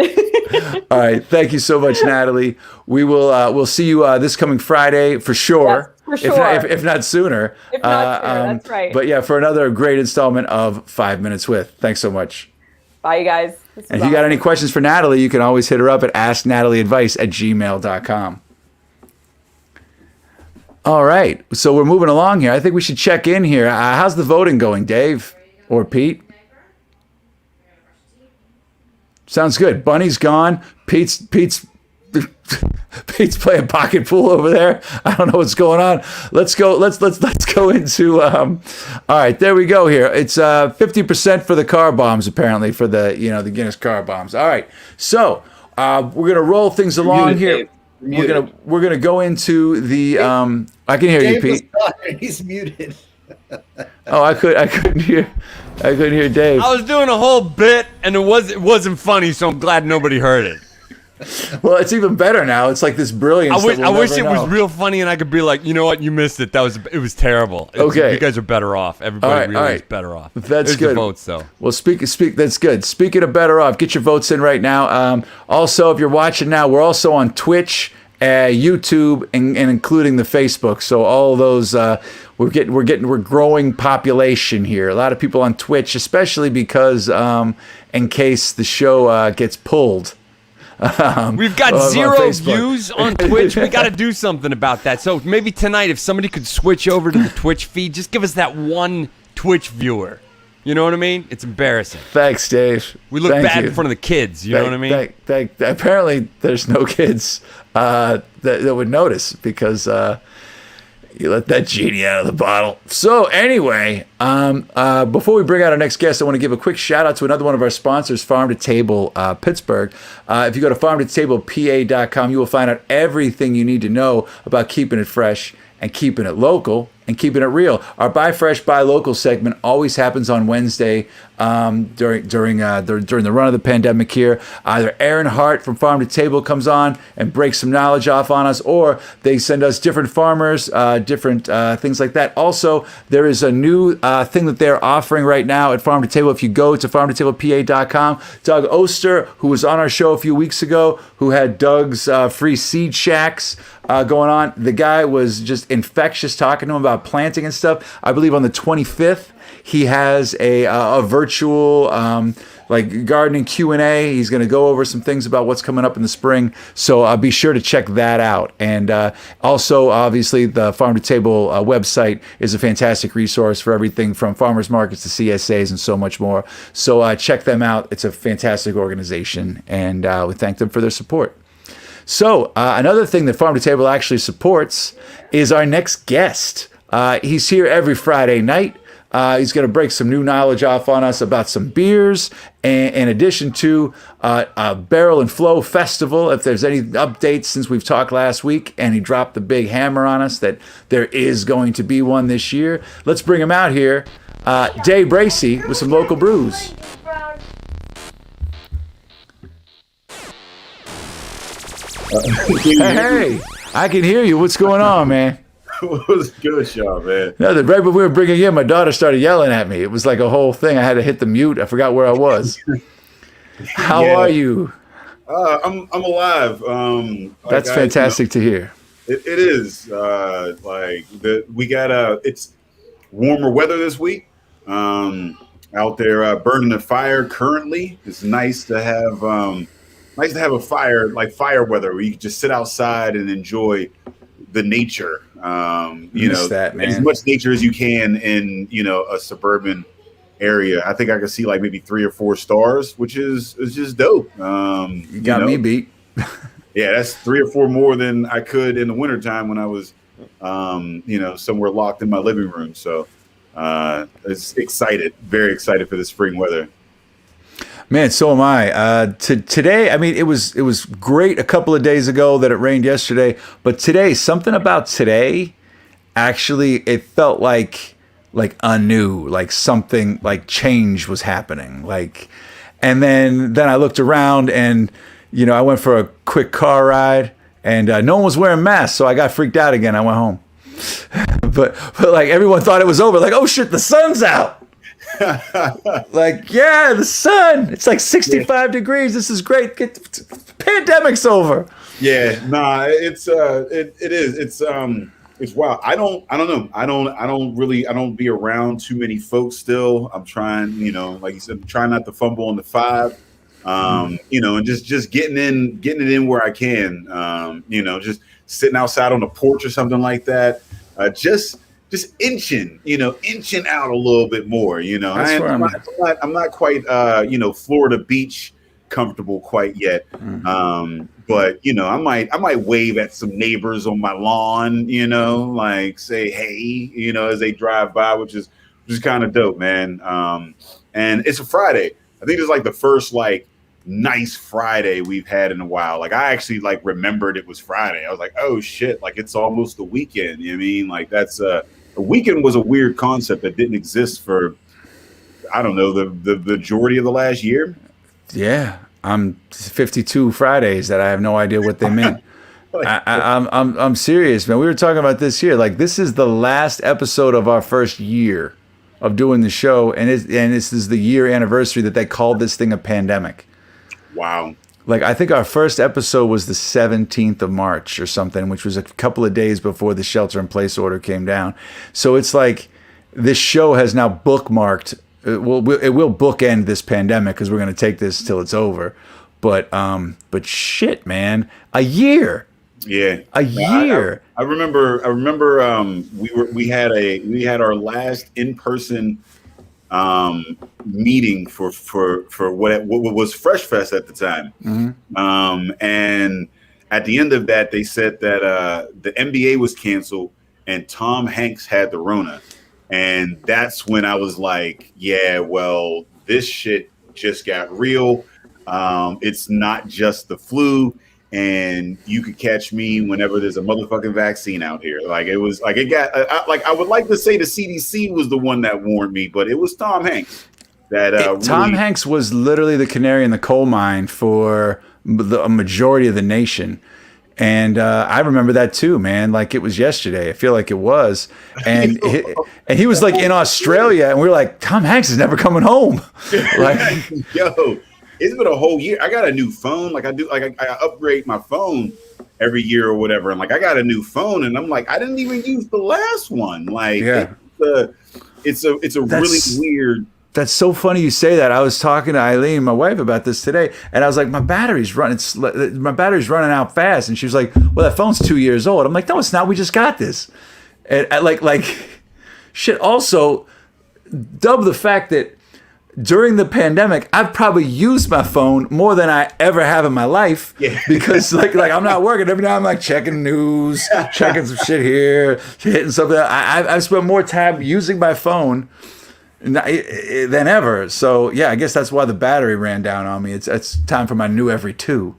All right. Thank you so much, Natalie. We'll see you this coming Friday for sure. Yes, for sure. If not sooner. If not sooner, that's right. But yeah, for another great installment of 5 Minutes With. Thanks so much. Bye, you guys. And if you got any questions for Natalie, you can always hit her up at asknatalieadvice@gmail.com. All right. So we're moving along here. I think we should check in here. How's the voting going, Dave or Pete? Sounds good. Bunny's gone. Pete's playing pocket pool over there. I don't know what's going on. Let's go into all right, there we go here. It's 50% for the car bombs, apparently, for the the Guinness car bombs. All right. So we're gonna roll things along here. We're gonna go into the I can hear you, Pete. He's muted. Oh, I couldn't hear Dave. I was doing a whole bit and it wasn't funny, so I'm glad nobody heard it. Well, it's even better now. It's like this brilliance. I wish it was real funny and I could be like, you know what, you missed it. It was terrible. Okay, you guys are better off. Everybody really is better off. That's good. The votes, though. Well, speak. That's good. Speaking of better off, get your votes in right now. Also, if you're watching now, we're also on Twitch, YouTube, and including the Facebook. So all of those, we're growing population here. A lot of people on Twitch, especially because in case the show gets pulled. We've got 0 views on Twitch. We got to do something about that. So maybe tonight, if somebody could switch over to the Twitch feed, just give us that one Twitch viewer. You know what I mean? It's embarrassing. Thanks, Dave. We look bad in front of the kids. You know what I mean? Apparently, there's no kids that would notice because you let that genie out of the bottle. So anyway, before we bring out our next guest, I want to give a quick shout out to another one of our sponsors, Farm to Table Pittsburgh. If you go to farmtotablepa.com, you will find out everything you need to know about keeping it fresh and keeping it local and keeping it real. Our Buy Fresh, Buy Local segment always happens on Wednesday during the run of the pandemic here. Either Aaron Hart from Farm to Table comes on and breaks some knowledge off on us, or they send us different farmers, different things like that. Also, there is a new thing that they're offering right now at Farm to Table. If you go to farmtotablepa.com, Doug Oster, who was on our show a few weeks ago, who had Doug's free seed shacks going on. The guy was just infectious talking to him about planting and stuff. I believe on the 25th, he has a virtual gardening Q&A. He's going to go over some things about what's coming up in the spring. So be sure to check that out. And also, obviously, the Farm to Table website is a fantastic resource for everything from farmers markets to CSAs and so much more. So check them out. It's a fantastic organization, and we thank them for their support. So another thing that Farm to Table actually supports is our next guest. He's here every Friday night. He's going to break some new knowledge off on us about some beers, and in addition to a Barrel and Flow Festival, if there's any updates since we've talked last week, and he dropped the big hammer on us that there is going to be one this year. Let's bring him out here. Dave Bracey with some local brews. Hey, I can hear you. What's going on, man? What's good, y'all, man? No, right when we were bringing you in, my daughter started yelling at me. It was like a whole thing. I had to hit the mute. I forgot where I was. How are you? I'm alive. That's fantastic to hear. It is. We got it's warmer weather this week. Out there burning a fire currently. It's nice to have a fire, like fire weather, where you can just sit outside and enjoy the nature. As much nature as you can in a suburban area. I think I could see like maybe 3 or 4 stars, which is just dope. You got me beat. Yeah, that's 3 or 4 more than I could in the wintertime when I was somewhere locked in my living room. So it's very excited for the spring weather. Man, so am I. Today, I mean, it was great a couple of days ago that it rained yesterday, but today, something about today, actually, it felt like anew, like something, like change was happening. And then I looked around and, I went for a quick car ride and no one was wearing masks, so I got freaked out again. I went home. but like everyone thought it was over. Like, oh shit, the sun's out. The sun. It's like 65 degrees. This is great. Pandemic's over. Yeah, nah, it is. It's wild. I don't know. I don't be around too many folks still. I'm trying, like you said, trying not to fumble on the 5. And just getting it in where I can. Just sitting outside on the porch or something like that. Just inching out a little bit more. I'm not quite Florida beach comfortable quite yet. But you know, I might wave at some neighbors on my lawn, you know, like say hey, you know, as they drive by, which is kind of dope, man. And it's a Friday. I think it's like the first like nice Friday we've had in a while. Like I actually like remembered it was Friday. I was like, oh shit, like it's almost the weekend. You know what I mean? Like that's a weekend was a weird concept that didn't exist for, I don't know, the majority of the last year. Yeah, I'm 52 Fridays that I have no idea what they mean. I'm serious, man. We were talking about this here. Like this is the last episode of our first year of doing the show, and this is the year anniversary that they called this thing a pandemic. Wow. Like I think our first episode was the 17th of March or something, which was a couple of days before the shelter-in-place order came down. So it's like this show has now bookmarked. It will bookend this pandemic because we're going to take this till it's over. But shit, man, a year. Yeah, a year. I remember. We had our last in-person meeting for what was Fresh Fest at the time. And at the end of that, they said that the NBA was canceled and Tom Hanks had the Rona. And that's when I was like, yeah, well, this shit just got real. It's not just the flu, and you could catch me whenever there's a motherfucking vaccine out here. Like it was like it got I would like to say the CDC was the one that warned me, but it was Tom Hanks that Tom Hanks was literally the canary in the coal mine for a majority of the nation. And I remember that too, man. Like it was yesterday. I feel like it was. And he was like in Australia, and we were like, Tom Hanks is never coming home. Like, yo, it's been a whole year. I got a new phone. Like I do, like I upgrade my phone every year or whatever. And like I got a new phone, and I'm like, I didn't even use the last one. Like, yeah. It's a really weird. That's so funny you say that. I was talking to Eileen, my wife, about this today, and I was like, my battery's running out fast. And she was like, well, that phone's 2 years old. I'm like, no, it's not. We just got this. And like shit. Also, dub the fact that during the pandemic, I've probably used my phone more than I ever have in my life. Yeah. Because like I'm not working. Every now I'm like checking news, checking some shit here, hitting something. I've spent more time using my phone than ever. So yeah, I guess that's why the battery ran down on me. It's time for my new every 2.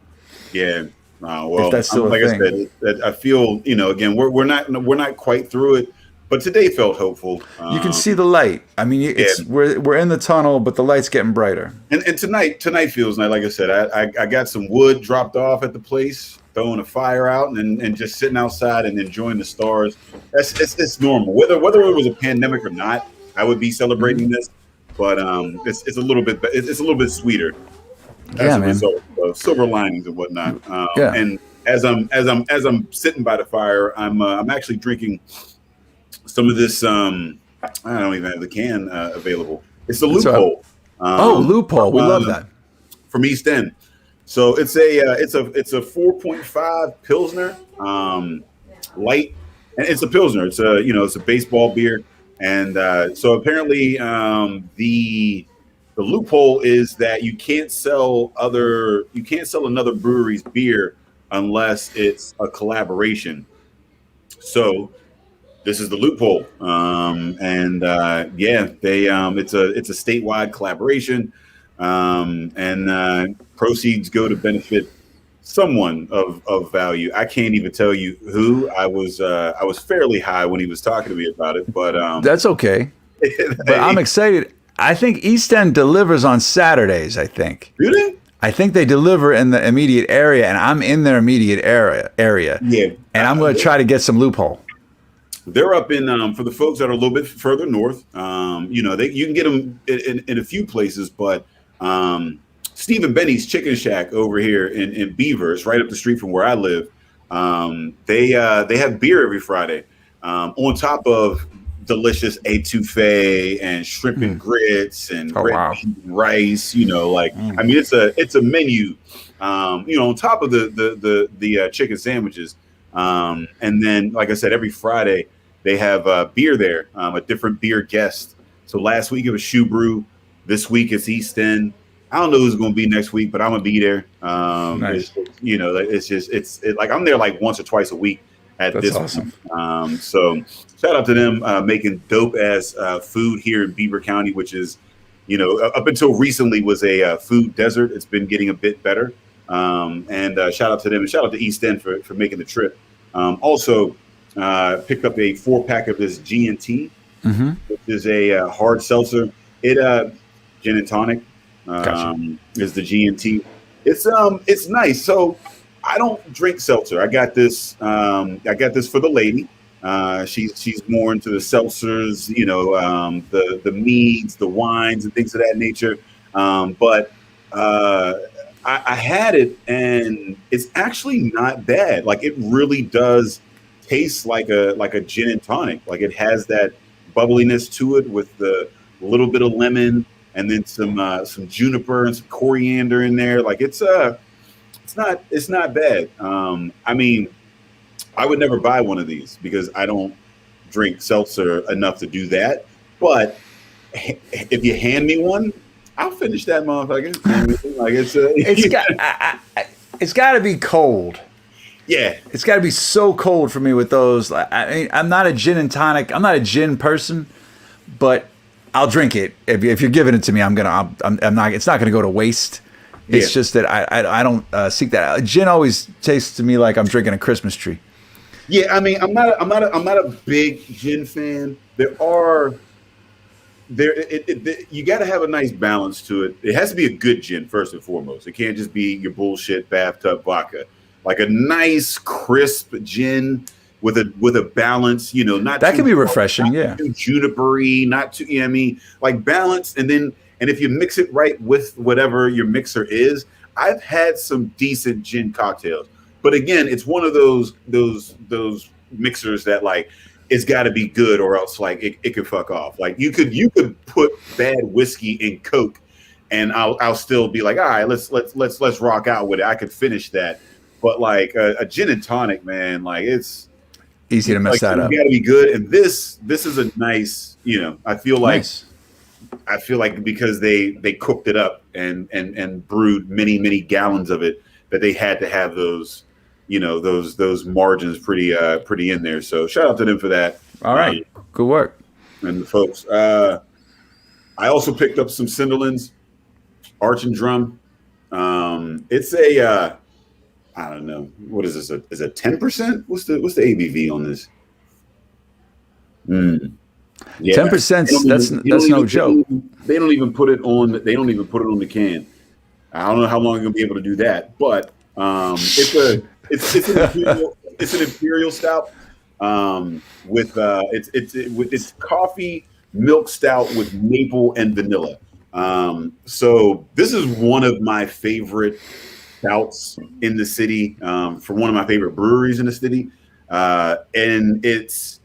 Yeah. Well, if that's still like a thing. I said, I feel, you know, again, we're not quite through it, but today felt hopeful. You can see the light. I mean, we're in the tunnel, but the light's getting brighter. And tonight feels nice. Like I said, I got some wood dropped off at the place, throwing a fire out, and just sitting outside and enjoying the stars. It's normal. Whether it was a pandemic or not, I would be celebrating this, but it's a little bit sweeter as a result of silver linings and whatnot. And as I'm sitting by the fire, I'm actually drinking some of this. I don't even have the can available. It's the Loophole. Loophole. We love that from East End. So it's a 4.5 Pilsner, light, and it's a Pilsner. It's a baseball beer. And so apparently the loophole is that you can't sell another brewery's beer unless it's a collaboration. So this is the loophole. It's a statewide collaboration. And proceeds go to benefit someone of value. I can't even tell you who. I was fairly high when he was talking to me about it, but that's okay. But I'm excited. I think East End delivers on Saturdays. I think. Do they? I think they deliver in the immediate area, and I'm in their immediate area. Yeah, and I'm going to try to get some Loophole. They're up in for the folks that are a little bit further north. You can get them in a few places, but Steve and Benny's Chicken Shack over here in Beaver, it's right up the street from where I live. They have beer every Friday, on top of delicious etouffee and shrimp and grits and rice. I mean, it's a menu. On top of the chicken sandwiches, and then, like I said, every Friday they have beer there, a different beer guest. So last week it was Shoe Brew. This week it's East End. I don't know who's going to be next week, but I'm gonna be there. Nice. It's like I'm there like once or twice a week at That's this awesome. point. So shout out to them making dope ass food here in Beaver County, which is, up until recently was a food desert. It's been getting a bit better. And shout out to them, and shout out to East End for making the trip. Also, picked up a 4-pack of this G&T, which is a hard seltzer. Gin and tonic is the G&T. It's nice. So I don't drink seltzer. I got this for the lady. She's more into the seltzers, the meads, the wines, and things of that nature. But I had it, and it's actually not bad. Like, it really does taste like a gin and tonic. Like, it has that bubbliness to it with the little bit of lemon, and then some juniper and some coriander in there. Like, it's not bad. I mean, I would never buy one of these because I don't drink seltzer enough to do that. But if you hand me one, I'll finish that motherfucker. Like, It's got to be cold. Yeah, It's got to be so cold for me with those. I mean, I'm not a gin and tonic. I'm not a gin person, but I'll drink it if you're giving it to me. I'm not. It's not gonna go to waste. It's just that I don't seek that. Gin always tastes to me like I'm drinking a Christmas tree. Yeah, I mean, I'm not a big gin fan. You got to have a nice balance to it. It has to be a good gin first and foremost. It can't just be your bullshit bathtub vodka. Like a nice crisp gin with a balance. Not That too can be dark, refreshing. not too junipery, not too. You know what I mean, like balance, and if you mix it right with whatever your mixer is, I've had some decent gin cocktails. But again, it's one of those mixers that, like, it's got to be good or else, like, it could fuck off. Like, you could put bad whiskey in Coke, and I'll still be like, all right, let's rock out with it. I could finish that. But like a gin and tonic, man, like, it's Easy to mess that up. You got to be good. And this is a nice. I feel like. Nice. I feel like because they cooked it up and brewed many gallons of it, that they had to have those, those margins pretty in there. So shout out to them for that. All right, good work. And the folks. I also picked up some Cinderlands Arch and Drum. It's a I don't know, what is this? Is it 10%? What's the ABV on this? Yeah, 10%. That's no joke. They don't even put it on. They don't even put it on the can. I don't know how long you're gonna be able to do that, but it's an imperial stout it's coffee milk stout with maple and vanilla. So this is one of my favorite stouts in the city, for one of my favorite breweries in the city, and it's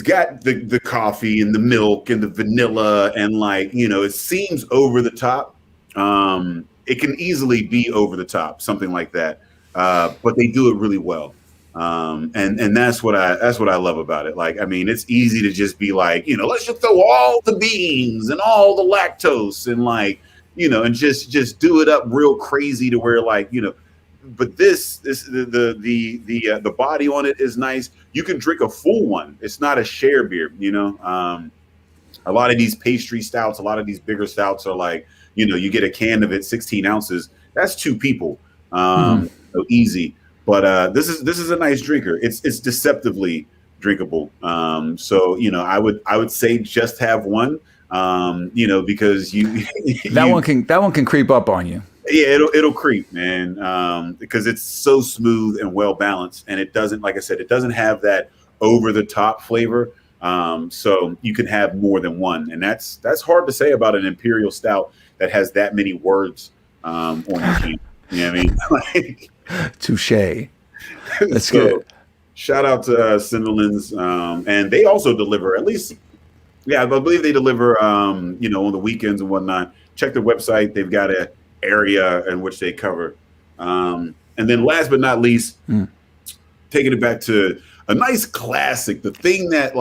got the coffee and the milk and the vanilla, and it seems over the top. It can easily be over the top, something like that, but they do it really well, and that's what I love about it. Like, I mean, it's easy to just be like, let's just throw all the beans and all the lactose and and just do it up real crazy to where but the body on it is nice. You can drink a full one. It's not a share beer, a lot of these pastry stouts, a lot of these bigger stouts are like, you get a can of it, 16 ounces. That's 2 people. So easy. But this is a nice drinker. It's deceptively drinkable. So I would say just have one. Because that one can creep up on you. Yeah, it'll creep, man, because it's so smooth and well balanced, and it doesn't, like I said, it doesn't have that over the top flavor. So you can have more than one, and that's hard to say about an imperial stout that has that many words on the can. You know what I mean? Touche. That's so, good. Shout out to Cinderlands, and they also deliver, at least. Yeah, I believe they deliver, on the weekends and whatnot. Check their website; they've got a area in which they cover. And then last but not least, taking it back to a nice classic, the thing that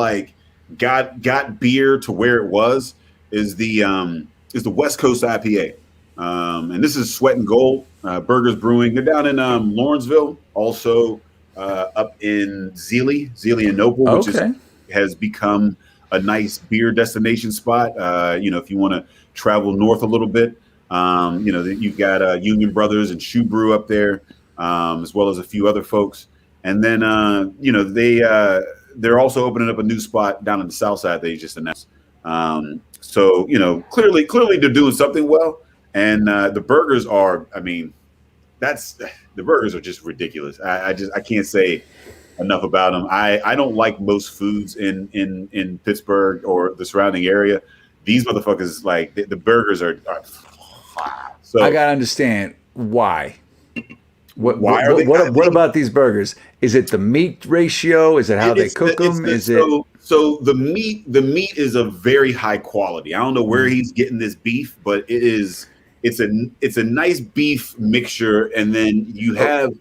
got beer to where it was is the West Coast IPA. And this is Sweat and Gold Burgers Brewing. They're down in Lawrenceville, also up in Zealy and Noble, which has become a nice beer destination spot. If you want to travel north a little bit, you've got Union Brothers and Shoe Brew up there, as well as a few other folks. And then, they're also opening up a new spot down in the South Side they just announced. So, clearly they're doing something well. And the burgers are, the burgers are just ridiculous. I can't say enough about them. I don't like most foods in Pittsburgh or the surrounding area. These motherfuckers, like the burgers are so. I gotta understand why. What about these burgers? Is it the meat ratio? Is it how they cook them? So the meat is a very high quality. I don't know where he's getting this beef, but it's a nice beef mixture, and then you have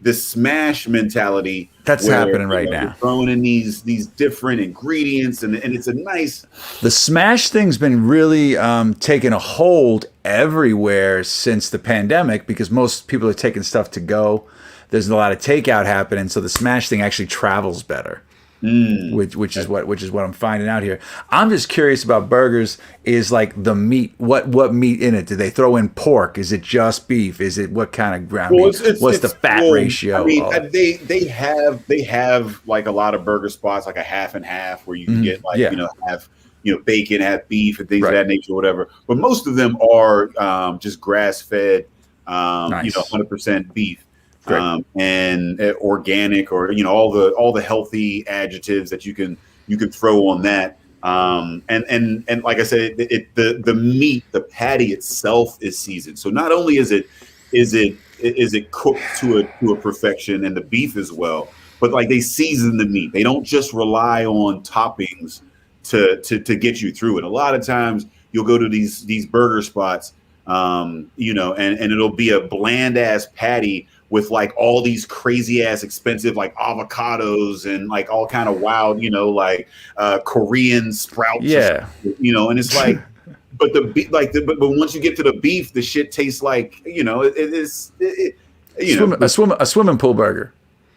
this smash mentality that's happening right now. You're throwing in these different ingredients, and it's a nice. The smash thing's been really taking a hold everywhere since the pandemic because most people are taking stuff to go. There's a lot of takeout happening, so the smash thing actually travels better. Which is what I'm finding out here. I'm just curious about burgers. Is like the meat. What meat in it? Do they throw in pork? Is it just beef? Is it what kind of ground meat? What's the fat ratio? I mean, they have like a lot of burger spots, like a half and half, where you can get have bacon, have beef, and things of that nature, or whatever. But most of them are just grass fed, 100% beef. And organic, or all the healthy adjectives that you can throw on that. And like I said, the meat, the patty itself is seasoned. So not only is it cooked to a perfection, and the beef as well, but like they season the meat. They don't just rely on toppings to get you through it. A lot of times you'll go to these burger spots, and it'll be a bland ass patty with like all these crazy ass expensive like avocados and like all kind of wild, Korean sprouts. Yeah. And it's like, but but once you get to the beef, the shit tastes like, a swimming pool burger.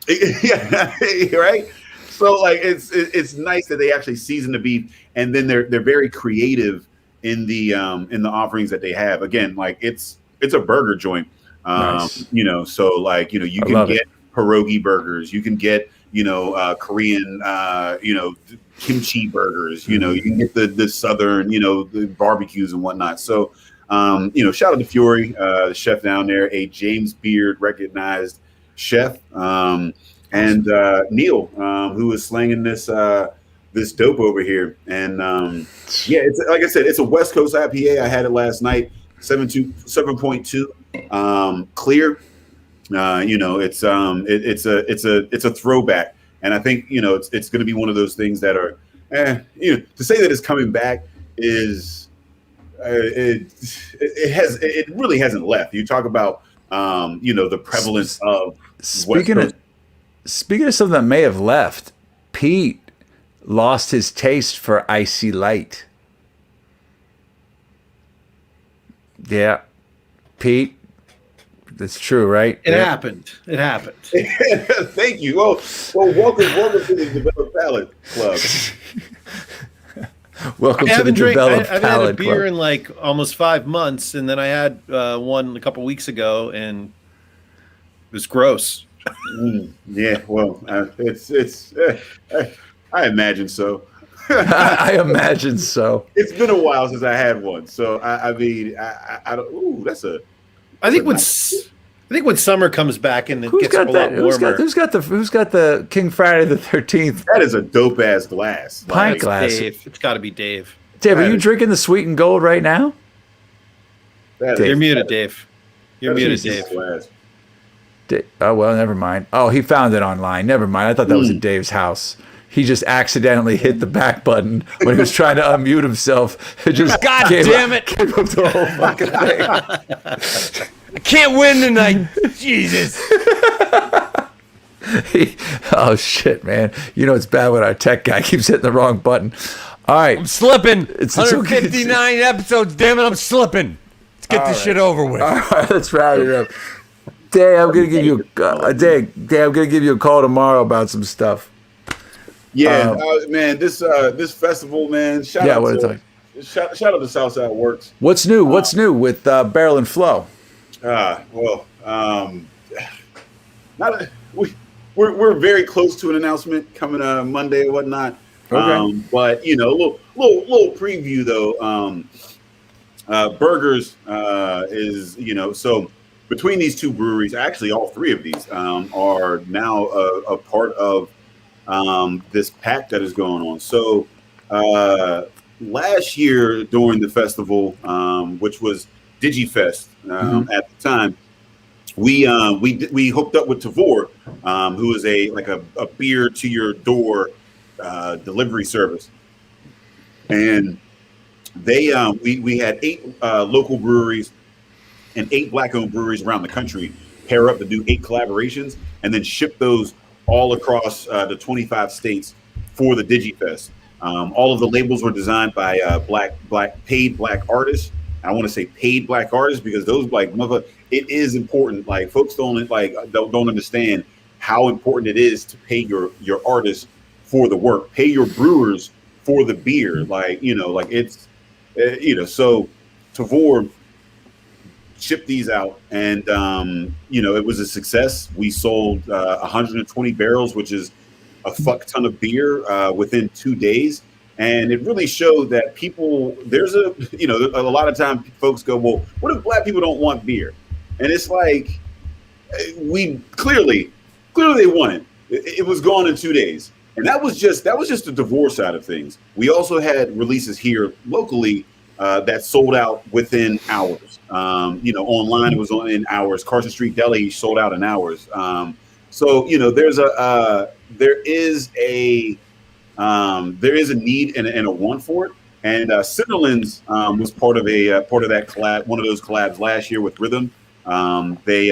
Yeah. Right. So like, it's nice that they actually season the beef, and then they're very creative in the offerings that they have. Again, like it's a burger joint. Nice. So like, you can get pierogi burgers, you can get, Korean, kimchi burgers, you can get the Southern, the barbecues and whatnot. So, shout out to Fury, the chef down there, a James Beard recognized chef, and Neil, who is slanging this dope over here. And it's like I said, it's a West Coast IPA. I had it last night, 7.2. Clear, it's a throwback, and I think it's going to be one of those things that are, to say that it's coming back is, it really hasn't left. You talk about the prevalence of speaking of something that may have left. Pete lost his taste for Icy Light. Yeah, Pete. That's true, right? It happened. Thank you. Well, welcome to the Developed Palate Club. Welcome to the Developed Palate Club. I've had a beer in like almost 5 months, and then I had one a couple weeks ago, and it was gross. Yeah, well, it's. I imagine so. I imagine so. It's been a while since I had one, so I don't. Ooh, that's a. I think when summer comes back and it gets a lot warmer. Who's got the King Friday the 13th? That is a dope ass glass. Pint glass. Dave. It's got to be Dave. Dave, are you drinking the Sweet and Gold right now? You're muted, Dave. You're muted, Dave. Oh well, never mind. Oh, he found it online. Never mind. I thought that was at Dave's house. He just accidentally hit the back button when he was trying to unmute himself. It just God damn it! Gave up the whole fucking thing. I can't win tonight. Jesus. Oh shit, man! It's bad when our tech guy keeps hitting the wrong button. All right, I'm slipping. It's 159 episodes. Damn it, I'm slipping. Let's get this shit over with. All right, let's wrap it up. Dave, I'm gonna give you I'm gonna give you a call tomorrow about some stuff. Yeah, man, this festival, man. Shout out to Southside Works. What's new? What's new with Barrel and Flow? We're very close to an announcement coming Monday or whatnot. Okay. But you know, little preview though. Burgers is, you know, so between these two breweries, actually all three of these are now a part of this pact that is going on. So last year during the festival, which was DigiFest at the time, we hooked up with Tavor, who is a beer to your door delivery service, and they we had 8 local breweries and 8 Black-owned breweries around the country pair up to do 8 collaborations and then ship those all across the 25 states for the DigiFest. All of the labels were designed by paid black artists. I want to say paid black artists because those it is important. Like folks don't understand how important it is to pay your artists for the work, pay your brewers for the beer. So Tavor shipped these out, and it was a success. We sold 120 barrels, which is a fuck ton of beer within 2 days, and it really showed that people. There's a lot of time folks go, well, what if Black people don't want beer? And it's like we clearly they want it. It was gone in 2 days, and that was just the divorce side of things. We also had releases here locally that sold out within hours. Online it was in hours. Carson Street Deli sold out in hours. So there is a need and a want for it. And Cinderlands was part of that collab, one of those collabs last year with Rhythm. They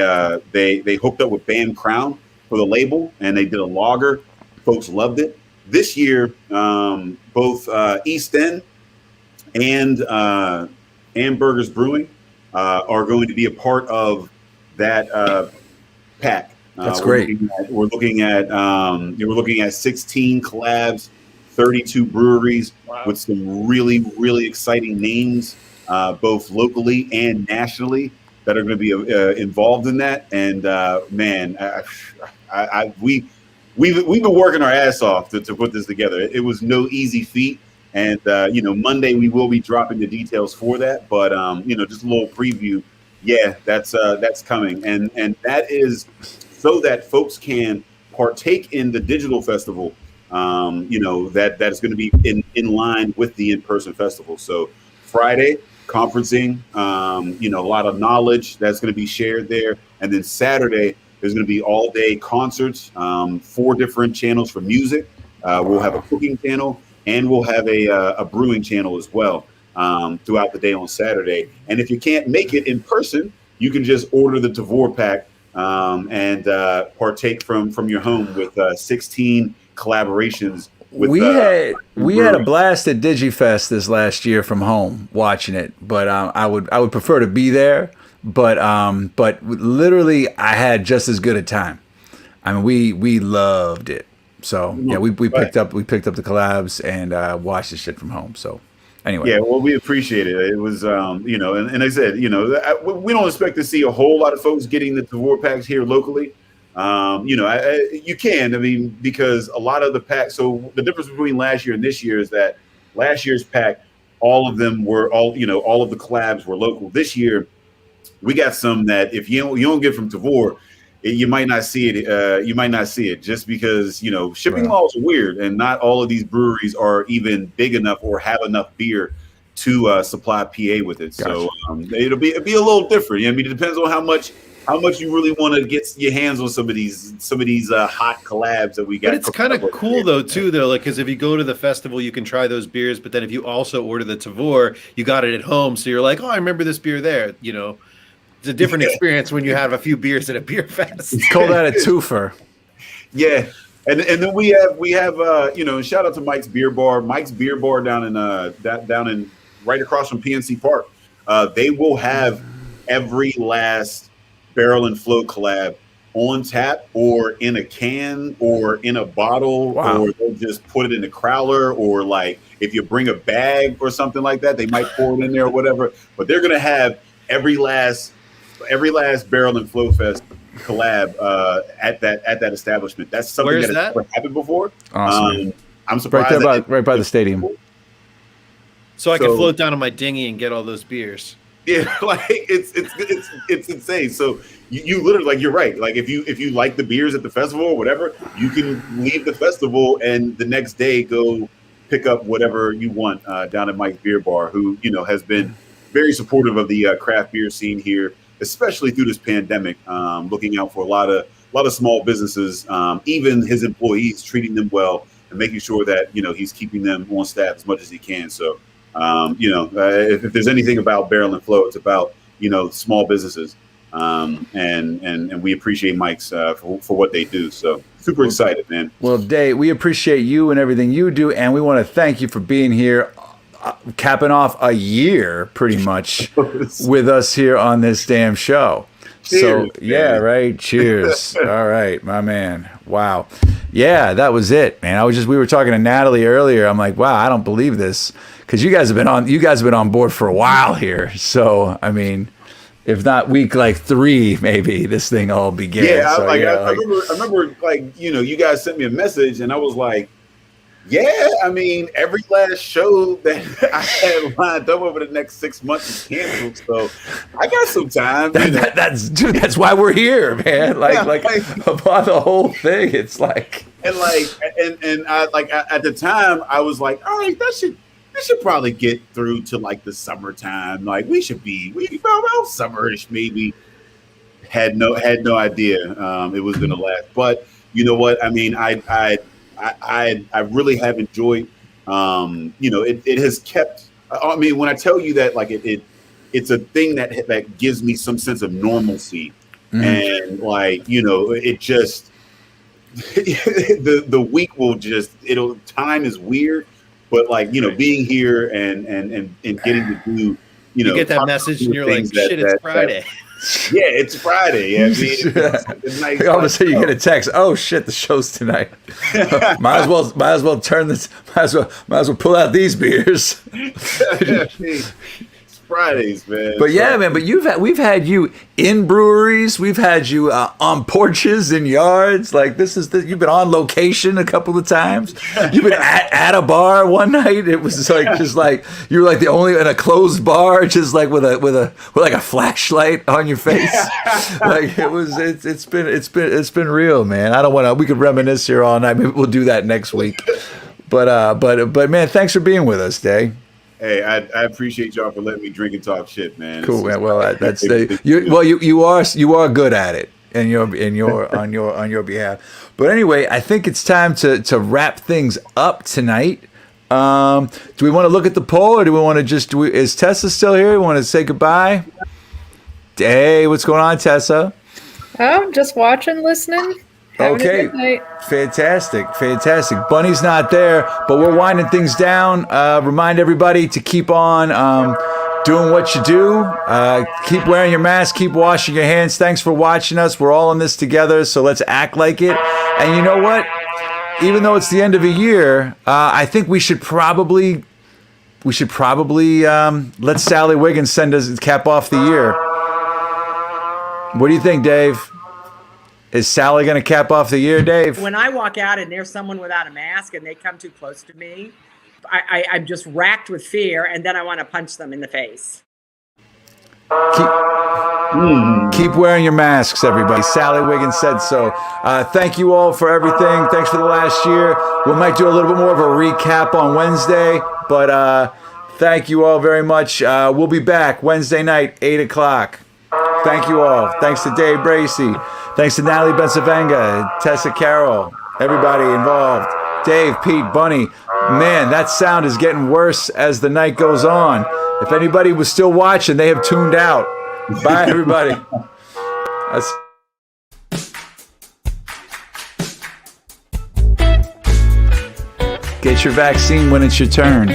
hooked up with Band Crown for the label, and they did a lager. Folks loved it. This year, both East End and Burgers Brewing are going to be a part of that pack. That's great. We're looking at 16 collabs, 32 breweries with some really, really exciting names, both locally and nationally, that are going to be involved in that. And we've been working our ass off to put this together. It was no easy feat. And Monday we will be dropping the details for that. But just a little preview. Yeah, that's coming, and that is so that folks can partake in the digital festival. That is going to be in line with the in-person festival. So Friday conferencing, a lot of knowledge that's going to be shared there, and then Saturday there's going to be all day concerts, 4 different channels for music. We'll have a cooking channel. And we'll have a brewing channel as well throughout the day on Saturday. And if you can't make it in person, you can just order the Tavor pack and partake from your home with 16 collaborations. We had a blast at DigiFest this last year from home watching it, but I would prefer to be there. But literally, I had just as good a time. I mean, we loved it. So yeah, we picked up the collabs and watched the shit from home. So anyway, yeah, well, we appreciate it. It was and I said we don't expect to see a whole lot of folks getting the Tavor packs here locally. You can, because a lot of the packs. So the difference between last year and this year is that last year's pack, all of them were all of the collabs were local. This year, we got some that if you don't get from Tavor, you might not see it. You might not see it just because shipping laws are weird, and not all of these breweries are even big enough or have enough beer to supply PA with it. Gotcha. So it'll be a little different. It depends on how much you really want to get your hands on some of these hot collabs that we got. But it's kind of cool because if you go to the festival, you can try those beers. But then if you also order the Tavor, you got it at home, so you're like, oh, I remember this beer there. It's a different experience when you have a few beers at a beer fest. Call that a twofer. Yeah, and then we have shout out to Mike's Beer Bar. Mike's Beer Bar down in right across from PNC Park. They will have every last Barrel and Float collab on tap or in a can or in a bottle, Wow. or they'll just put it in the crowler, or like if you bring a bag or something like that, they might pour it in there or whatever. But they're gonna have every last Barrel and Float Fest collab at that establishment. That's something Where's that has that? never happened before. Awesome. I'm surprised Right there, that right by the stadium. So I can So- float down on my dinghy and get all those beers. Yeah, like it's insane. So you literally, like, you're right. Like if you like the beers at the festival or whatever, you can leave the festival and the next day go pick up whatever you want down at Mike's Beer Bar, who has been very supportive of the craft beer scene here, especially through this pandemic. Looking out for a lot of small businesses, even his employees, treating them well and making sure that he's keeping them on staff as much as he can. So. If there's anything about Barrel and Flow, it's about small businesses, and we appreciate Mike's for what they do. So super excited, man. Well, Dave, we appreciate you and everything you do, and we want to thank you for being here, capping off a year pretty much with us here on this damn show. Cheers, So yeah, man. right. Cheers. All right, my man. Wow. Yeah, that was it, man. We were talking to Natalie earlier. I'm like, wow, I don't believe this, because you guys have been on board for a while here. So I mean, if not week like 3, maybe this thing all began. Yeah, So, I remember, like, you guys sent me a message, and I was like, yeah, I mean, every last show that I had lined up over the next 6 months is canceled, so I got some time. That's why we're here, man. Like upon the whole thing, it's like, and I at the time I was like, all right, that should probably get through to like the summertime. Like we about summerish maybe. Had no idea it was gonna last, but you know what? I mean, I really have enjoyed. It has kept. I mean, when I tell you that, like it's a thing that gives me some sense of normalcy, and like it just the week will just time is weird, but like being here and getting to do You get that message and you're like, shit, it's Friday. Yeah, it's Friday. I mean, it's nice. all of a sudden you get a text. Oh shit, the show's tonight. might as well turn this. Might as well pull out these beers. It's Fridays, man. But yeah, man. But we've had you in breweries. We've had you on porches in yards. Like you've been on location a couple of times. You've been at a bar one night. It was like just like you were like the only in a closed bar, just like with like a flashlight on your face. Like it's been real, man. I don't want to. We could reminisce here all night. Maybe we'll do that next week. But man, thanks for being with us, Day. Hey, I appreciate y'all for letting me drink and talk shit, man. Cool, man. Well, you are good at it, and on your behalf. But anyway, I think it's time to wrap things up tonight. Do we want to look at the poll, or do we want to is Tessa still here? We want to say goodbye. Hey, what's going on, Tessa? Oh, just watching, listening. Having a Okay, good night. fantastic. Bunny's not there, but we're winding things down. Remind everybody to keep on doing what you do. Keep wearing your mask. Keep washing your hands. Thanks for watching us. We're all in this together, so let's act like it. And you know what? Even though it's the end of a year, I think we should probably let Sally Wiggins cap off the year. What do you think, Dave? Is Sally going to cap off the year, Dave? When I walk out and there's someone without a mask and they come too close to me, I'm just racked with fear, and then I want to punch them in the face. Keep wearing your masks, everybody. Sally Wiggins said so. Thank you all for everything. Thanks for the last year. We might do a little bit more of a recap on Wednesday, but thank you all very much. We'll be back Wednesday night, 8 o'clock. Thank you all. Thanks to Dave Bracey. Thanks to Natalie Bensavanga, Tessa Carroll, everybody involved. Dave, Pete, Bunny. Man, that sound is getting worse as the night goes on. If anybody was still watching, they have tuned out. Bye, everybody. Get your vaccine when it's your turn.